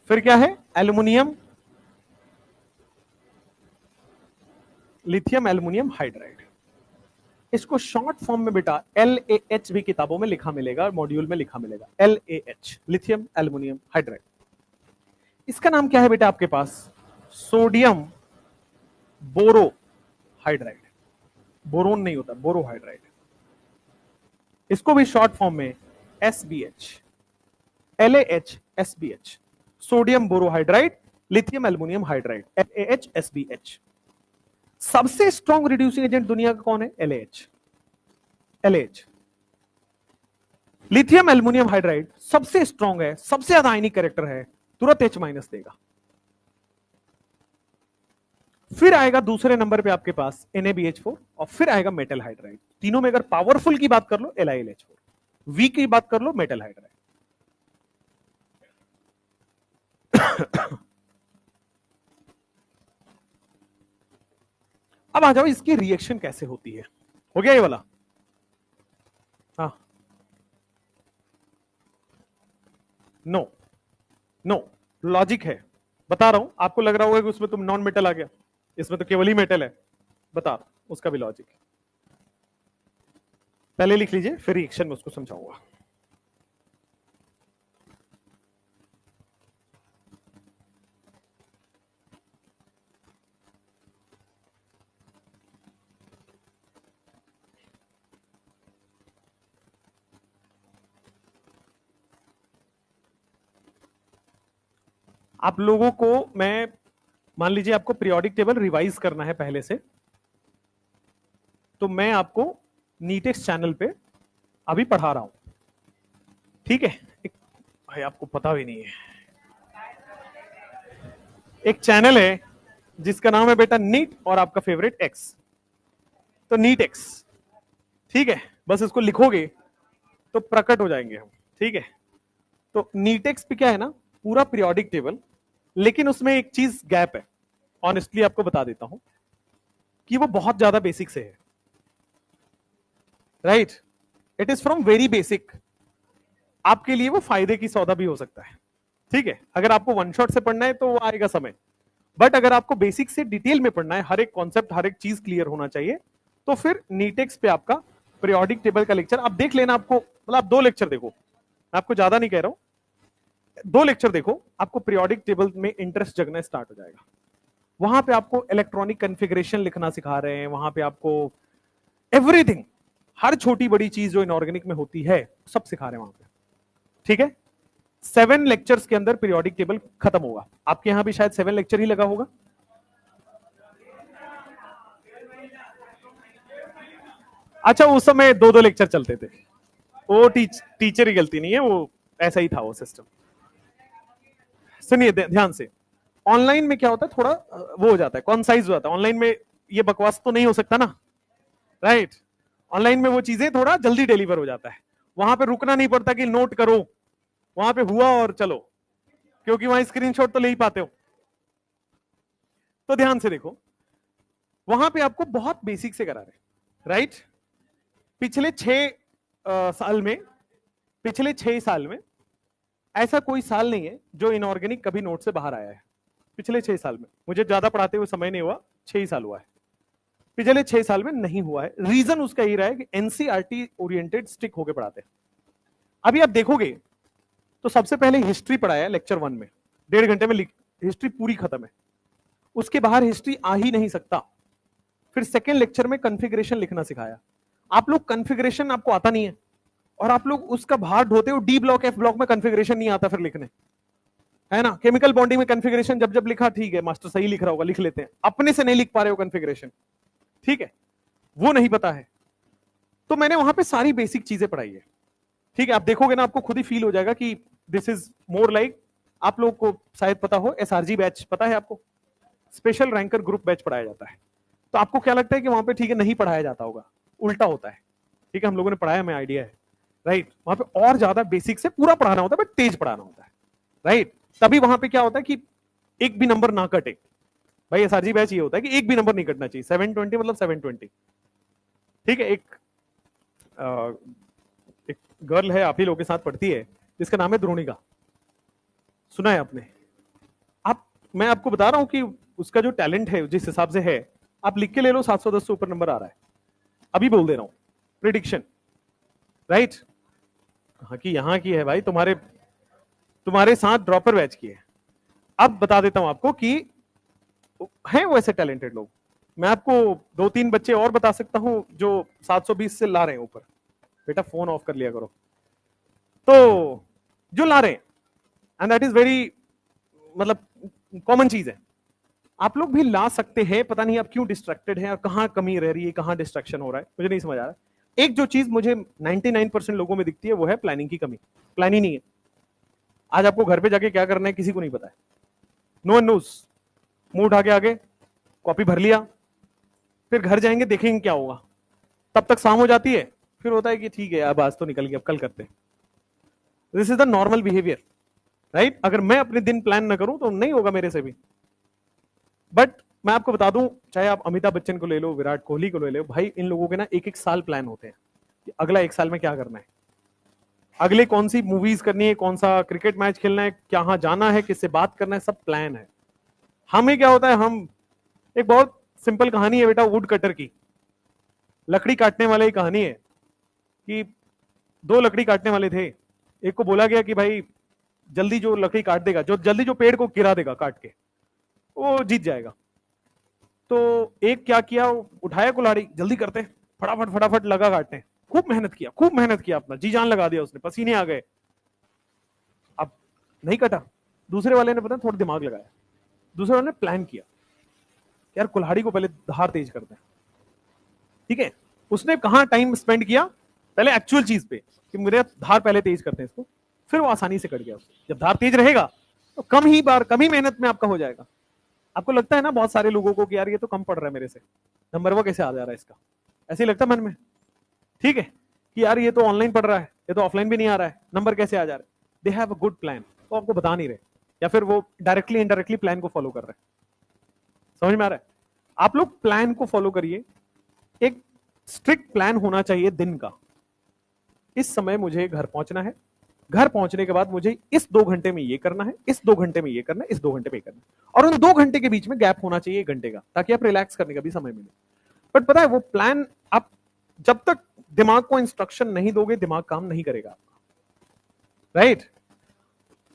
फिर क्या है? Aluminium, lithium aluminium hydride. इसको शॉर्ट फॉर्म में बेटा LaH भी किताबों में लिखा मिलेगा, मॉड्यूल में लिखा मिलेगा, LaH, लिथियम एल्युमिनियम हाइड्राइड। इसका नाम क्या है बेटा आपके पास? Sodium borohydride. बोरोन नहीं होता, बोरो हाइड्राइड। इसको भी शॉर्ट फॉर्म में SBH, LaH SBH, sodium borohydride, lithium aluminium hydride, LaH SBH। सबसे स्ट्रॉन्ग रिड्यूसिंग एजेंट दुनिया का कौन है? LaH। LaH, lithium aluminium hydride सबसे स्ट्रॉन्ग है, सबसे ज्यादा आयनिक कैरेक्टर है, तुरंत H- देगा। फिर आएगा दूसरे नंबर पे आपके पास NaBH4, और फिर आएगा मेटल हाइड्राइड। तीनों में अगर पावरफुल की बात कर लो LiLH4, वीक की बात कर लो मेटल हाइड्राइड। अब आ जाओ इसकी रिएक्शन कैसे होती है। हो गया ये वाला? हाँ, नो नो, लॉजिक है, बता रहा हूं। आपको लग रहा होगा कि उसमें तुम नॉन मेटल आ गया, इसमें तो केवल ही मेटल है, बता रहा हूं उसका भी लॉजिक है। पहले लिख लीजिए, फिर रिएक्शन में उसको समझाऊंगा। आप लोगों को मैं मान लीजिए आपको पीरियोडिक टेबल रिवाइज करना है पहले से, तो मैं आपको नीटेक्स चैनल पे अभी पढ़ा रहा हूं, ठीक है। भाई आपको पता भी नहीं है, एक चैनल है जिसका नाम है बेटा नीट और आपका फेवरेट एक्स, तो नीट एक्स, ठीक है। बस इसको लिखोगे तो प्रकट हो जाएंगे हम, ठीक है। तो नीटेक्स पे क्या है ना, पूरा पीरियोडिक टेबल, लेकिन उसमें एक चीज गैप है, ऑनेस्टली आपको बता देता हूं कि वो बहुत ज्यादा बेसिक से है, right. It is from very basic, आपके लिए वो फायदे की सौदा भी हो सकता है, ठीक है। अगर आपको वन शॉट से पढ़ना है तो वो आएगा समय, बट अगर आपको बेसिक से डिटेल में पढ़ना है, हर एक कॉन्सेप्ट हर एक चीज क्लियर होना चाहिए, तो फिर नीटेक्स पे आपका पीरियोडिक टेबल का लेक्चर आप देख लेना। आपको मतलब आप 2 लेक्चर देखो, मैं आपको ज्यादा नहीं कह रहा हूं, 2 लेक्चर देखो, आपको पीरियोडिक टेबल में इंटरेस्ट जगना स्टार्ट हो जाएगा। वहां पे आपको इलेक्ट्रॉनिक कॉन्फ़िगरेशन लिखना सिखा रहे हैं, वहां पे आपको एवरीथिंग, हर छोटी बड़ी चीज जो इनऑर्गेनिक में होती है सब सिखा रहे हैं वहां पे, ठीक है। 7 लेक्चर्स के अंदर पीरियोडिक टेबल खत्म होगा। आपके यहां भी शायद 7 लेक्चर ही लगा होगा। अच्छा, उस समय 2-2 लेक्चर चलते थे, वो टीचर की गलती नहीं है, वो ऐसा ही था वो सिस्टम। सुनिए ध्यान से, ऑनलाइन में क्या होता है, थोड़ा वो हो जाता है, कॉन्साइज हो जाता है। ऑनलाइन में ये बकवास तो नहीं हो सकता ना, राइट। ऑनलाइन में वो चीजें थोड़ा जल्दी डिलीवर हो जाता है, वहां पे रुकना नहीं पड़ता कि नोट करो, वहां पे हुआ और चलो, क्योंकि वहां स्क्रीनशॉट तो ले ही पाते हो। तो ध्यान से देखो, वहां पे आपको बहुत बेसिक से करा रहे, राइट। पिछले 6 साल में, पिछले 6 साल में ऐसा कोई साल नहीं है जो इनऑर्गेनिक कभी नोट से बाहर आया है। पिछले 6 साल में, मुझे ज्यादा पढ़ाते हुए समय नहीं हुआ, 6 ही साल हुआ है, पिछले 6 साल में नहीं हुआ है। रीजन उसका यही रहा है कि एनसीईआरटी ओरिएंटेड स्टिक होकर पढ़ाते हैं। अभी आप देखोगे तो सबसे पहले हिस्ट्री पढ़ाया लेक्चर 1 में, 1.5 घंटे में हिस्ट्री पूरी खत्म है, उसके बाहर हिस्ट्री आ ही नहीं सकता। फिर सेकेंड लेक्चर में कॉन्फ़िगरेशन लिखना सिखाया। आप लोग कॉन्फ़िगरेशन आपको आता नहीं है, और आप लोग उसका भार ढोते हो, डी ब्लॉक एफ ब्लॉक में कॉन्फ़िगरेशन नहीं आता फिर लिखने, है ना। केमिकल बॉन्डिंग में कॉन्फ़िगरेशन जब जब लिखा, ठीक है मास्टर सही लिख रहा होगा, लिख लेते हैं, अपने से नहीं लिख पा रहे हो कॉन्फ़िगरेशन, ठीक है, वो नहीं पता है। तो मैंने वहां पे सारी बेसिक चीजें पढ़ाई है, ठीक है। आप देखोगे ना, आपको खुद ही फील हो जाएगा कि दिस इज मोर लाइक, आप लोग को शायद पता हो एसआरजी बैच, पता है आपको, स्पेशल रैंकर ग्रुप बैच पढ़ाया जाता है। तो आपको क्या लगता है कि वहां पे ठीक है नहीं पढ़ाया जाता होगा, उल्टा होता है, ठीक है। हम लोगों ने पढ़ाया, हमें आइडिया है, राइट। वहां पे और ज्यादा बेसिक से पूरा पढ़ाना होता है, बट तेज पढ़ाना होता है, राइट। तभी वहां पे क्या होता है कि एक भी नंबर ना कटे। भाई एसआरजी बैच ये होता है कि एक भी नंबर नहीं कटना चाहिए, 720 मतलब 720, ठीक है। एक गर्ल है, आप ही लोगों के साथ पढ़ती है, जिसका नाम है द्रोणिका, सुना है आपने? आप, मैं आपको बता रहा हूं कि उसका जो टैलेंट है जिस हिसाब से है, आप लिख के ले लो, 710 से ऊपर नंबर आ रहा है, अभी बोल दे रहा हूं, प्रिडिक्शन, राइट। कहां की, यहां की है भाई, तुम्हारे साथ ड्रॉपर बैच की है। अब बता देता हूं आपको कि हैं वो ऐसे टैलेंटेड लोग। मैं आपको 2-3 बच्चे और बता सकता हूं जो 720 से ला रहे हैं ऊपर। बेटा फोन ऑफ कर लिया करो। तो जो ला रहे हैं, एंड दैट इज वेरी, मतलब कॉमन चीज है, आप लोग भी ला सकते हैं। पता नहीं आप क्यों डिस्ट्रैक्टेड हैं और कहां कमी रह रही है, कहां डिस्ट्रैक्शन हो रहा है, मुझे नहीं समझ आ रहा है। एक जो चीज मुझे 99% लोगों में दिखती है वो है प्लानिंग की कमी। प्लान ही नहीं है। आज आपको घर पे जाके क्या करना है किसी को नहीं पता है, नो वन नोस। मुंह उठा के आगे कॉपी भर लिया, फिर घर जाएंगे देखेंगे क्या होगा, तब तक शाम हो जाती है, फिर होता है कि ठीक है अब आज तो निकल गया, अब कल करते हैं। This is the normal behaviour, right. अगर मैं अपने दिन प्लान न करूं तो नहीं होगा मेरे से भी। बट मैं आपको बता दूं, चाहे आप अमिताभ बच्चन को ले लो, विराट कोहली को ले लो, भाई इन लोगों के ना 1-1 साल प्लान होते हैं कि अगला 1 साल में क्या करना है, अगले कौन सी मूवीज करनी है, कौन सा क्रिकेट मैच खेलना है, कहां जाना है, किससे बात करना है, सब प्लान है। हमें क्या होता है, हम, एक बहुत सिंपल कहानी है बेटा वुड कटर की, लकड़ी काटने वाले की कहानी है कि 2 लकड़ी काटने वाले थे। एक को बोला गया कि भाई जल्दी जो लकड़ी काट देगा, जो जल्दी जो पेड़ को गिरा देगा काट के, वो जीत जाएगा। तो एक क्या किया, उठाया कुल्हाड़ी, जल्दी करते, फटाफट फटाफट लगा काटने, खूब मेहनत किया, खूब मेहनत किया, अपना जी जान लगा दिया उसने, पसीने आ गए, अब नहीं कटा। दूसरे वाले ने पता थोड़ा दिमाग लगाया, दूसरे वाले ने प्लान किया यार कुल्हाड़ी को पहले धार तेज करते हैं, ठीक है। उसने कहां टाइम स्पेंड किया, पहले एक्चुअल चीज पे कि मेरे धार पहले तेज करते हैं इसको, फिर वो आसानी से कट गया उससे। जब धार तेज रहेगा तो कम ही मेहनत में आपका हो जाएगा। आपको लगता है ना बहुत सारे लोगों को कि यार ये तो कम पड़ रहा है मेरे से, नंबर वो कैसे आ जा रहा है इसका, ऐसे ही लगता है मन में, ठीक है, कि यार ये तो ऑनलाइन पढ़ रहा है, ये तो ऑफलाइन भी नहीं आ रहा है, नंबर कैसे आ जा रहा है। They have a good plan, वो आपको बता नहीं रहे, या फिर वो डायरेक्टली इनडायरेक्टली प्लान को फॉलो कर रहे हैं। समझ में आ रहा है? आप लोग प्लान को फॉलो करिए, एक स्ट्रिक्ट प्लान होना चाहिए दिन का। इस समय मुझे घर पहुंचना है, घर पहुंचने के बाद मुझे इस 2 घंटे में ये करना है, इस 2 घंटे में ये करना है, इस 2 घंटे में ये करना है, और उन 2 घंटे के बीच में गैप होना चाहिए 1 घंटे का, ताकि आप रिलैक्स करने का भी समय मिले। बट पता है वो प्लान आप जब तक दिमाग को इंस्ट्रक्शन नहीं दोगे, दिमाग काम नहीं करेगा आपका, राइट?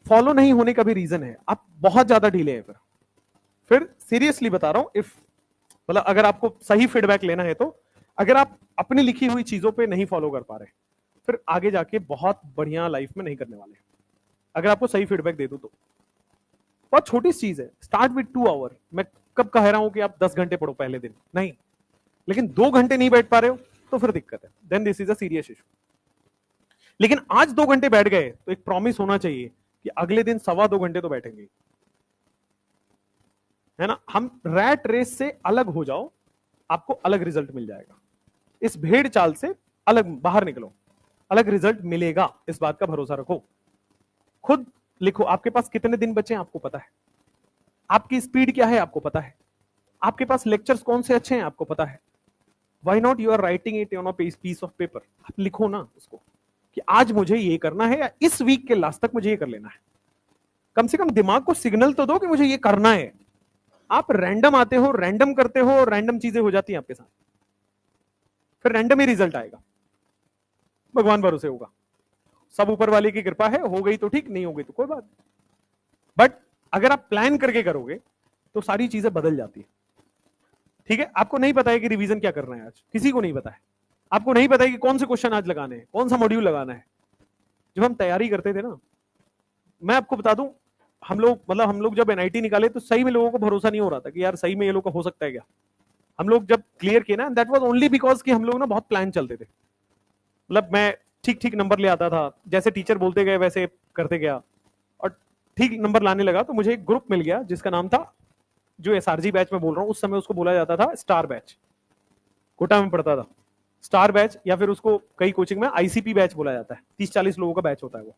फॉलो नहीं होने का भी रीजन है, आप बहुत ज्यादा डिले है। फिर सीरियसली बता रहा हूं, इफ मतलब अगर आपको सही फीडबैक लेना है तो अगर आप अपनी लिखी हुई चीजों पे नहीं फॉलो कर पा रहे, फिर आगे जाके बहुत बढ़िया लाइफ में नहीं करने वाले। अगर आपको सही फीडबैक दे दूं तो बहुत छोटी चीज है, स्टार्ट विद 2 आवर। मैं कब कह रहा हूं कि आप 10 घंटे पढ़ो पहले दिन, नहीं, लेकिन 2 घंटे नहीं बैठ पा रहे हो तो फिर दिक्कत है, then this is a serious issue. लेकिन आज 2 घंटे बैठ गए तो एक प्रॉमिस होना चाहिए कि अगले दिन 2.25 घंटे तो बैठेंगे, है ना। हम रैट रेस से अलग हो जाओ, आपको अलग रिजल्ट मिल जाएगा। इस भेड़ चाल से अलग बाहर निकलो, अलग रिजल्ट मिलेगा, इस बात का भरोसा रखो। खुद लिखो, आपके पास कितने दिन बचे हैं आपको पता है, आपकी स्पीड क्या है आपको पता है, आपके पास लेक्चर्स कौन से अच्छे हैं आपको पता है। Why not you are writing it on a piece of paper. आप लिखो ना उसको कि आज मुझे ये करना है, या इस वीक के लास्ट तक मुझे ये कर लेना है। कम से कम दिमाग को सिग्नल तो दो कि मुझे ये करना है। आप रैंडम आते हो, रैंडम करते हो, रैंडम चीजें हो जाती हैं आपके साथ, फिर रैंडम ही रिजल्ट आएगा। भगवान भरोसे होगा, सब ऊपर वाले की कृपा है, हो गई तो ठीक, नहीं हो गई तो कोई बात। बट अगर आप प्लान करके करोगे तो सारी चीजें बदल जाती है, ठीक है। आपको नहीं पता है कि रिवीजन क्या करना है आज, किसी को नहीं पता है। आपको नहीं पता है कि कौन से क्वेश्चन आज लगाने हैं, कौन सा मॉड्यूल लगाना है। जब हम तैयारी करते थे ना, मैं आपको बता दूं, हम लोग जब एनआईटी निकाले तो सही में लोगों को भरोसा नहीं हो रहा था कि यार सही में ये लोग का हो सकता है क्या। हम लोग जब क्लियर किए ना, दैट वाज ओनली बिकॉज कि हम लोग ना बहुत प्लान चलते थे। मतलब मैं ठीक ठीक नंबर ले आता था, जैसे टीचर बोलते गए वैसे करते गया, और ठीक नंबर लाने लगा तो मुझे एक ग्रुप मिल गया जिसका नाम था, जो एसआरजी बैच में बोल रहा हूं, उस समय उसको बोला जाता था स्टार बैच। कोटा में पढ़ता था, स्टार बैच, या फिर उसको कई कोचिंग में आईसीपी बैच बोला जाता है। 30-40 लोगों का बैच होता है वो,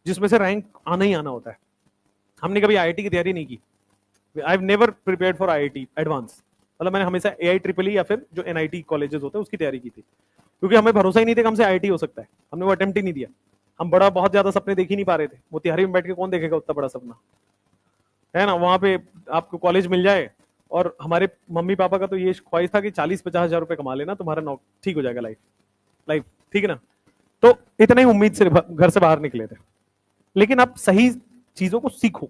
जिसमें से रैंक आना ही आना होता है। हमने कभी आईआईटी की तैयारी नहीं की, I have never prepared for IIT advance. मतलब मैंने हमेशा एआईट्रिपल या फिर जो एनआईटी कॉलेजेस होते हैं उसकी तैयारी की थी, क्योंकि हमें भरोसा ही नहीं था कि हमसे आईआईटी हो सकता है। हमने वो अटेम्प्ट ही नहीं दिया। हम बड़ा बहुत ज्यादा सपने देख ही नहीं पा रहे थे। मोतिहारी में बैठ के कौन देखेगा उतना बड़ा सपना, है ना। वहां पे आपको कॉलेज मिल जाए, और हमारे मम्मी पापा का तो ये ख्वाहिश था कि 40-50 हजार रुपए कमा लेना, तुम्हारा ठीक हो जाएगा लाइफ, ठीक है ना। तो इतनी ही उम्मीद से घर से बाहर निकले थे। लेकिन आप सही चीजों को सीखो,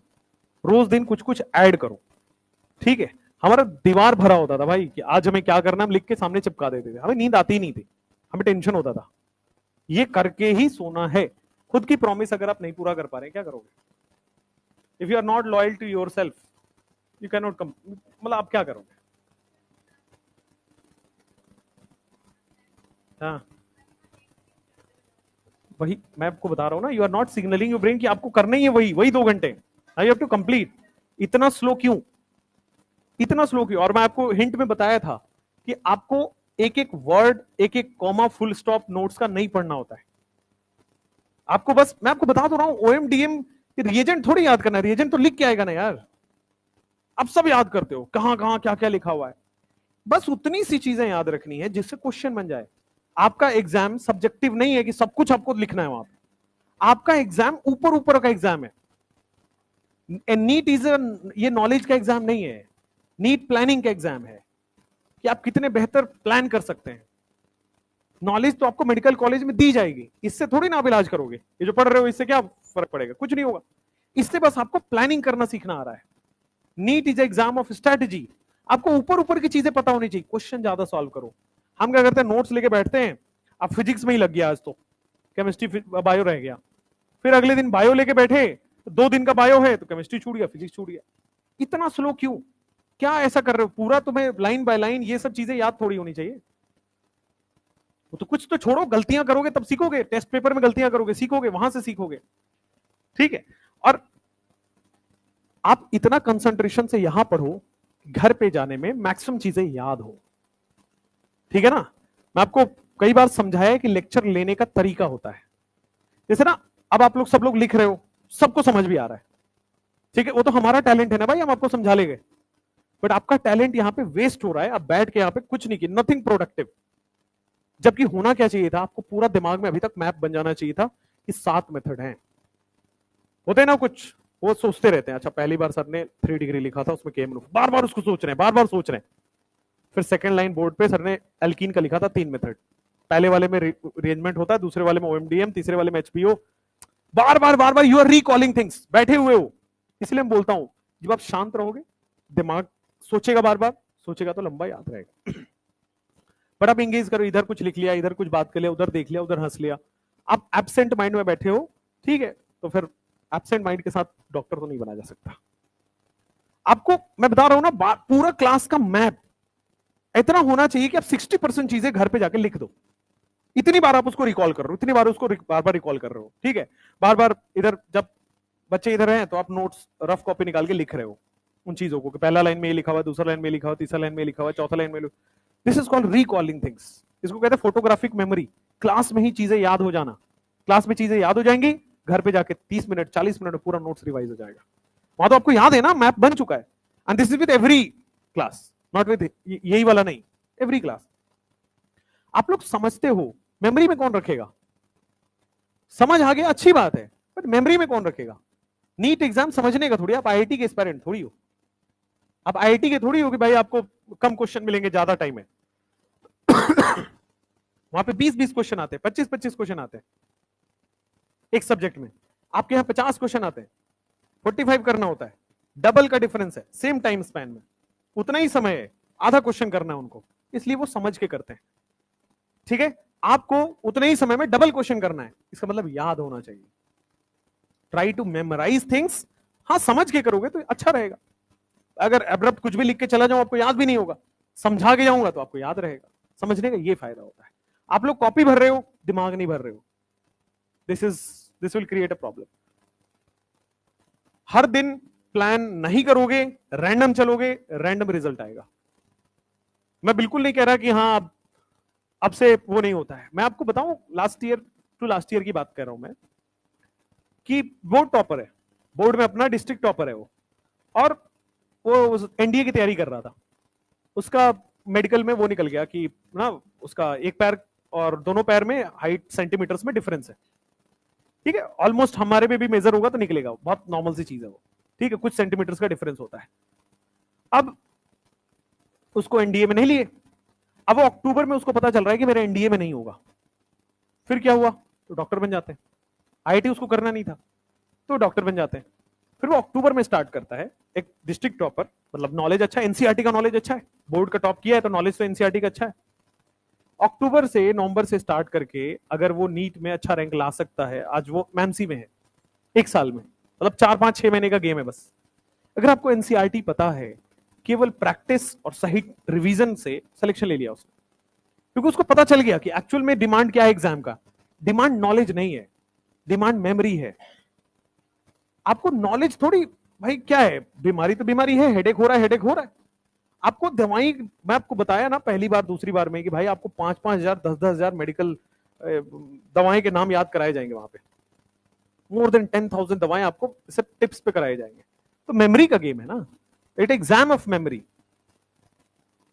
रोज दिन कुछ कुछ ऐड करो, ठीक है। हमारा दीवार भरा होता था भाई कि आज हमें क्या करना, हम लिख के सामने चिपका देते थे। हमें नींद आती ही नहीं थी, हमें टेंशन होता था, ये करके ही सोना है। खुद की प्रॉमिस अगर आप नहीं पूरा कर पा रहे, क्या करोगे? If you are not loyal to yourself, you can not come, मतलब आप क्या करोगे? हाँ, वही मैं आपको बता रहा हूं ना, you are not signalling your brain कि आपको करना ही है वही 2 घंटे, यू हैव टू कंप्लीट। इतना स्लो क्यों, इतना स्लो क्यों? और मैं आपको हिंट में बताया था कि आपको एक एक वर्ड, एक एक कॉमा, फुल स्टॉप नोट्स का नहीं पढ़ना होता है। आपको बस मैं आपको बता दो रहा हूं, ओएमडीएम रिएजेंट थोड़ी याद करना है, रिएजेंट तो लिख के आएगा ना यार। आप सब याद करते हो, कहां कहां क्या क्या लिखा हुआ है। बस उतनी सी चीजें याद रखनी है जिससे क्वेश्चन बन जाए। आपका एग्जाम सब्जेक्टिव नहीं है कि सब कुछ आपको लिखना है वहां पे। आपका एग्जाम ऊपर ऊपर का एग्जाम है। नीट इज ये नॉलेज का एग्जाम नहीं है, नीट प्लानिंग का एग्जाम है कि आप कितने बेहतर प्लान कर सकते हैं। नॉलेज तो आपको मेडिकल कॉलेज में दी जाएगी, इससे थोड़ी ना आप इलाज करोगे। ये जो पढ़ रहे हो इससे क्या फर्क पड़ेगा? कुछ नहीं होगा। इससे बस आपको प्लानिंग करना सीखना आ रहा है। NEET is exam of strategy. आपको ऊपर ऊपर की चीजें पता होनी चाहिए, क्वेश्चन ज्यादा सॉल्व करो। हम क्या करते हैं, नोट्स लेके बैठते हैं, अब फिजिक्स में ही लग गया आज तो, केमिस्ट्री बायो रह गया, फिर अगले दिन बायो लेके बैठे तो 2 दिन का बायो है तो केमिस्ट्री छूट गया, फिजिक्स छूट गया। इतना स्लो क्यों? क्या ऐसा कर रहे हो? पूरा तुम्हें लाइन बाय लाइन ये सब चीजें याद थोड़ी होनी चाहिए। तो कुछ तो छोड़ो, गलतियां करोगे तब सीखोगे, टेस्ट पेपर में गलतियां करोगे, सीखोगे, वहां से सीखोगे। ठीक है, और आप इतना कंसंट्रेशन से यहां पढ़ो, घर पे जाने में मैक्सिमम चीजें याद हो। ठीक है ना? मैं आपको कई बार समझाया कि लेक्चर लेने का तरीका होता है। जैसे ना, अब आप लोग सब लोग लिख रहे हो, सबको समझ भी आ रहा है, ठीक है, वो तो हमारा टैलेंट है ना भाई, हम आपको समझा लेंगे। बट आपका टैलेंट यहां पे वेस्ट हो रहा है, आप बैठ के यहां पे कुछ नहीं किया, नथिंग प्रोडक्टिव। जबकि होना क्या चाहिए था, आपको पूरा दिमाग में अभी तक मैप बन जाना चाहिए था कि 7 मेथड हैं। होते हैं ना कुछ, वो सोचते रहते हैं, अच्छा पहली बार सर ने 3 डिग्री लिखा था, उसमें केम बार बार उसको सोच रहे हैं, बार बार सोच रहे हैं। फिर सेकंड लाइन बोर्ड पे सर ने एल्कीन का लिखा था 3 मेथड, पहले वाले में अरेंजमेंट होता है, दूसरे वाले में ओएमडीएम, तीसरे वाले में एचपीओ। बार बार यू आर रिकॉलिंग थिंग्स, बैठे हुए हो। इसलिए मैं बोलता हूं, जब आप शांत रहोगे, दिमाग सोचेगा, बार बार सोचेगा तो लंबा याद रहेगा। बट आप इंगेज करो, इधर कुछ लिख लिया, इधर कुछ बात कर लिया, उधर देख लिया, उधर हंस लिया, आप एब्सेंट माइंड में बैठे हो। ठीक है, तो फिर एब्सेंट माइंड के साथ डॉक्टर तो नहीं बना जा सकता। आपको मैं बता रहा हूं ना, पूरा क्लास का मैप इतना होना चाहिए कि आप 60% चीजें घर पे जाके लिख दो। इतनी बार आप उसको रिकॉल कर रहे हो, इतनी बार उसको बार बार रिकॉल कर रहे हो। ठीक है, बार बार इधर, जब बच्चे इधर हैं तो आप नोट्स रफ कॉपी निकाल के लिख रहे हो उन चीजों को, कि पहला लाइन में ये लिखा हुआ, दूसरा लाइन में लिखा हुआ, तीसरा लाइन में लिखा हुआ, चौथा लाइन में। This is called recalling things. इसको कहते हैं फोटोग्राफिक मेमोरी। क्लास में ही चीजें याद हो जाना, क्लास में चीजें याद हो जाएंगी, घर पे जाके 30 मिनट 40 मिनट में पूरा नोट्स रिवाइज हो जाएगा। वहां तो आपको याद है ना, मैप बन चुका है। And this is with every class, not with यही वाला नहीं, एवरी क्लास। आप लोग समझते हो, मेमोरी में कौन रखेगा? समझ आ गया, अच्छी बात है, बट मेमोरी में कौन रखेगा? नीट एग्जाम समझने का थोड़ी, आप आईआईटी के एस्पायरेंट थोड़ी हो। आप आईआईटी के थोड़ी हो कि भाई आपको कम क्वेश्चन मिलेंगे, ज्यादा टाइम है। वहां पे 20-20 क्वेश्चन आते हैं, 25-25 क्वेश्चन आते हैं एक सब्जेक्ट में। आपके यहाँ 50 क्वेश्चन आते हैं, 45 करना होता है, डबल का डिफरेंस है, सेम टाइम स्पैन में उतना ही समय है, आधा क्वेश्चन करना है उनको, इसलिए वो समझ के करते हैं। ठीक है, आपको उतने ही समय में डबल क्वेश्चन करना है, इसका मतलब याद होना चाहिए। Try to memorise things. हाँ, समझ के करोगे तो अच्छा रहेगा। अगर अब्रप्ट कुछ भी लिख के चला जाऊं, आपको याद भी नहीं होगा। समझा के जाऊंगा तो आपको याद रहेगा। समझने का ये फायदा होता है। आप लोग कॉपी भर रहे हो, दिमाग नहीं भर रहे हो, this will create a problem. हर दिन प्लान नहीं करोगे, रैंडम चलोगे, रैंडम रिजल्ट आएगा। मैं बिल्कुल नहीं कह रहा कि हाँ अब से वो नहीं होता है। मैं आपको बताऊं, लास्ट ईयर की बात कर रहा हूं मैं, कि बोर्ड टॉपर है, बोर्ड में अपना डिस्ट्रिक्ट टॉपर है वो, और वो एनडीए की तैयारी कर रहा था। उसका मेडिकल में वो निकल गया कि ना, उसका एक पैर और दोनों पैर में हाइट सेंटीमीटर्स में डिफरेंस है। ठीक है, ऑलमोस्ट हमारे में भी मेजर होगा तो निकलेगा, बहुत नॉर्मल सी चीज है वो। ठीक है, कुछ सेंटीमीटर्स का डिफरेंस होता है। अब उसको एनडीए में नहीं लिए। अब वो अक्टूबर में उसको पता चल रहा है कि मेरा एनडीए में नहीं होगा। फिर क्या हुआ? तो डॉक्टर बन जाते हैं। आईआईटी उसको करना नहीं था, तो डॉक्टर बन जाते हैं। फिर वो अक्टूबर में स्टार्ट करता है, एक डिस्ट्रिक्ट टॉपर, मतलब नॉलेज अच्छा है, एनसीईआरटी का नॉलेज अच्छा है, बोर्ड का टॉप किया है तो नॉलेज तो एनसीईआरटी का अच्छा है। अक्टूबर से नवंबर से स्टार्ट करके अगर वो नीट में अच्छा रैंक ला सकता है, आज वो एमसी में है, एक साल में, मतलब 4-5-6 महीने का गेम है बस। अगर आपको एनसीईआरटी पता है, केवल प्रैक्टिस और सही रिवीजन से सिलेक्शन ले लिया उसने, क्योंकि उसको पता चल गया कि एक्चुअल में डिमांड क्या है एग्जाम का। डिमांड नॉलेज नहीं है, डिमांड मेमोरी है। आपको नॉलेज थोड़ी, भाई क्या है, बीमारी तो बीमारी है, हेडेक हो रहा है, हेडेक हो रहा है। आपको दवाई, मैं आपको बताया ना पहली बार दूसरी बार में, कि भाई आपको 5-5 हजार 10-10 हजार मेडिकल दवाएं के नाम याद कराए जाएंगे वहां पे। मोर देन 10,000 दवाएं आपको सिर्फ टिप्स पे कराए जाएंगे। तो मेमोरी का गेम है ना, इट एग्जाम ऑफ मेमोरी।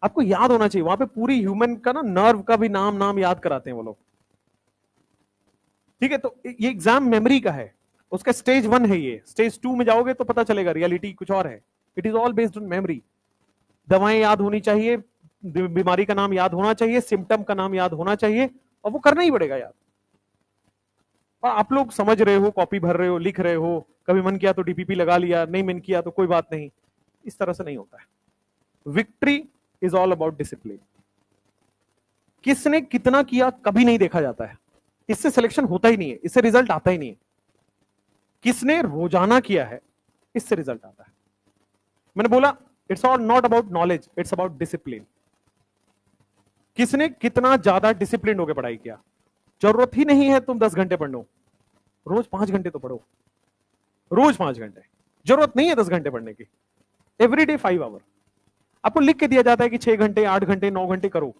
आपको याद होना चाहिए। वहां पे पूरी ह्यूमन का ना, नर्व का भी नाम याद कराते हैं वो लोग। ठीक है, तो ये एग्जाम मेमोरी का है, उसका स्टेज 1 है ये। स्टेज 2 में जाओगे तो पता चलेगा रियलिटी कुछ और है। It is all based on memory. दवाएं याद होनी चाहिए, बीमारी का नाम याद होना चाहिए, सिम्टम का नाम याद होना चाहिए, और वो करना ही पड़ेगा याद। और आप लोग समझ रहे हो, कॉपी भर रहे हो, लिख रहे हो, कभी मन किया तो डीपीपी लगा लिया, नहीं मन किया तो कोई बात नहीं। इस तरह से नहीं होता है। Victory is all about discipline. किसने कितना किया कभी नहीं देखा जाता है, इससे सिलेक्शन होता ही नहीं है, इससे रिजल्ट आता ही नहीं है। किसने रोजाना किया है, इससे रिजल्ट आता है। मैंने बोला it's all not about knowledge, it's about discipline. किसने कितना ज्यादा डिसिप्लिन होकर पढ़ाई किया। जरूरत ही नहीं है तुम 10 घंटे पढ़ लो, रोज 5 घंटे तो पढ़ो, रोज 5 घंटे। जरूरत नहीं है 10 घंटे पढ़ने की, एवरीडे 5 आवर। आपको लिख के दिया जाता है कि 6 घंटे, 8 घंटे, 9 घंटे करो,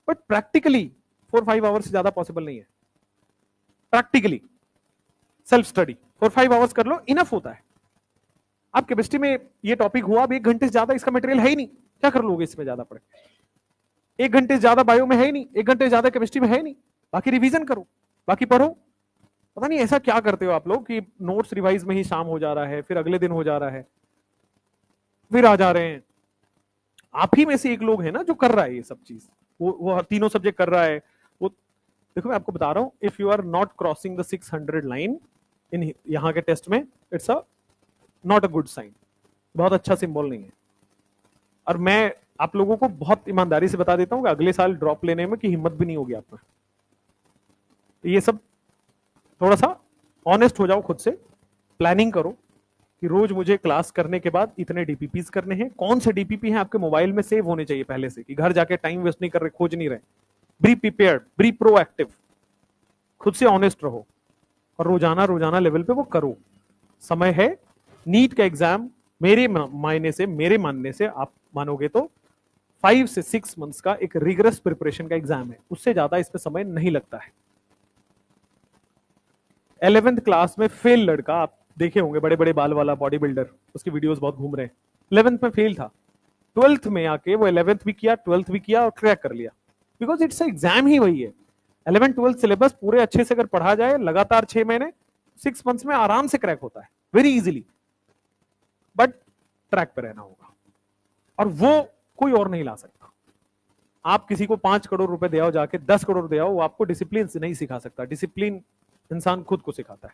बट प्रैक्टिकली 4-5 आवर्स से ज्यादा पॉसिबल नहीं है। प्रैक्टिकली सेल्फ स्टडी 4-5 आवर्स कर लो, इनफ होता है। आप केमिस्ट्री में ये टॉपिक हुआ, अब 1 घंटे से ज्यादा इसका मटेरियल है ही नहीं, क्या कर लोगे इसमें ज्यादा पढ़े। 1 घंटे से ज्यादा बायो में है ही नहीं, 1 घंटे से ज्यादा केमिस्ट्री में है ही नहीं, बाकी रिवीजन करो, बाकी पढ़ो। पता नहीं ऐसा क्या करते हो आप लोग कि नोट्स रिवाइज में ही शाम हो जा रहा है, फिर अगले दिन हो जा रहा है, फिर आ जा रहे हैं। आप ही में से एक लोग है ना जो कर रहा है ये सब चीज, वो तीनों सब्जेक्ट कर रहा है। वो देखो मैं आपको बता रहा हूं, if you are not crossing the 600 line in यहां के टेस्ट में, it's a not a good sign, बहुत अच्छा सिंबल नहीं है। और मैं आप लोगों को बहुत ईमानदारी से बता देता हूं कि अगले साल ड्रॉप लेने में की हिम्मत भी नहीं होगी आप में। तो ये सब थोड़ा सा ऑनेस्ट हो जाओ खुद से, प्लानिंग करो कि रोज मुझे क्लास करने के बाद इतने डीपीपीस करने हैं। कौन से डीपीपी हैं आपके मोबाइल में सेव होने चाहिए पहले से, कि घर जाके टाइम वेस्ट नहीं कर रहे, खोज नहीं रहे। बी प्रिपेयर्ड, बी प्रोएक्टिव, खुद से ऑनेस्ट रहो और रोजाना रोजाना लेवल पे वो करो। समय है, नीट का एग्जाम मेरे मानने से आप मानोगे तो 5 से 6 मंथ्स का एक रिगरस प्रिपरेशन का एग्जाम है, उससे ज्यादा इसमें समय नहीं लगता है। 11th क्लास में फेल लड़का आप देखे होंगे, बड़े बड़े बाल वाला बॉडी बिल्डर, उसकी वीडियोस बहुत घूम रहे हैं। 11th में फेल था, 12th में आके वो 11th भी किया, 12th भी किया और क्रैक कर लिया, बिकॉज इट्स एग्जाम ही वही है। 11th 12th सिलेबस पूरे अच्छे से अगर पढ़ा जाए लगातार 6 महीने, 6 मंथ्स में आराम से क्रैक होता है, वेरी इजीली। बट ट्रैक पे रहना होगा, और वो कोई और नहीं ला सकता। आप किसी को 5 करोड़ रुपए दे आओ, जाके 10 करोड़ दे आओ, वो आपको डिसिप्लिन से नहीं सिखा सकता। डिसिप्लिन इंसान खुद को सिखाता है।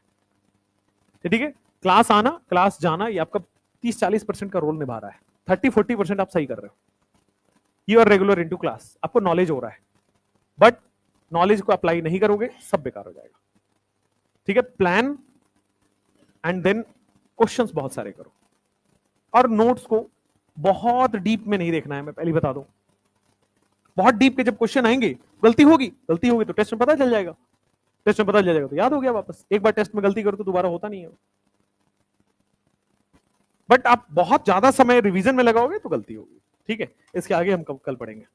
ठीक है, क्लास आना, क्लास जाना, ये आपका 30-40% का रोल निभा रहा है। 30-40% आप सही कर रहे हो। You are regular into class, आपको नॉलेज हो रहा है, बट नॉलेज को अप्लाई नहीं करोगे, सब बेकार हो जाएगा। ठीक है, प्लान एंड देन क्वेश्चंस बहुत सारे करो, और नोट्स को बहुत डीप में नहीं देखना है, मैं पहले बता दूं। बहुत डीप के जब क्वेश्चन आएंगे, गलती होगी तो टेस्ट में पता चल जाएगा, टेस्ट में पता चल जाएगा तो याद हो गया वापस। एक बार टेस्ट में गलती करो तो दोबारा होता नहीं है। बट आप बहुत ज्यादा समय रिवीजन में लगाओगे तो गलती होगी। ठीक है, इसके आगे हम कल पढ़ेंगे।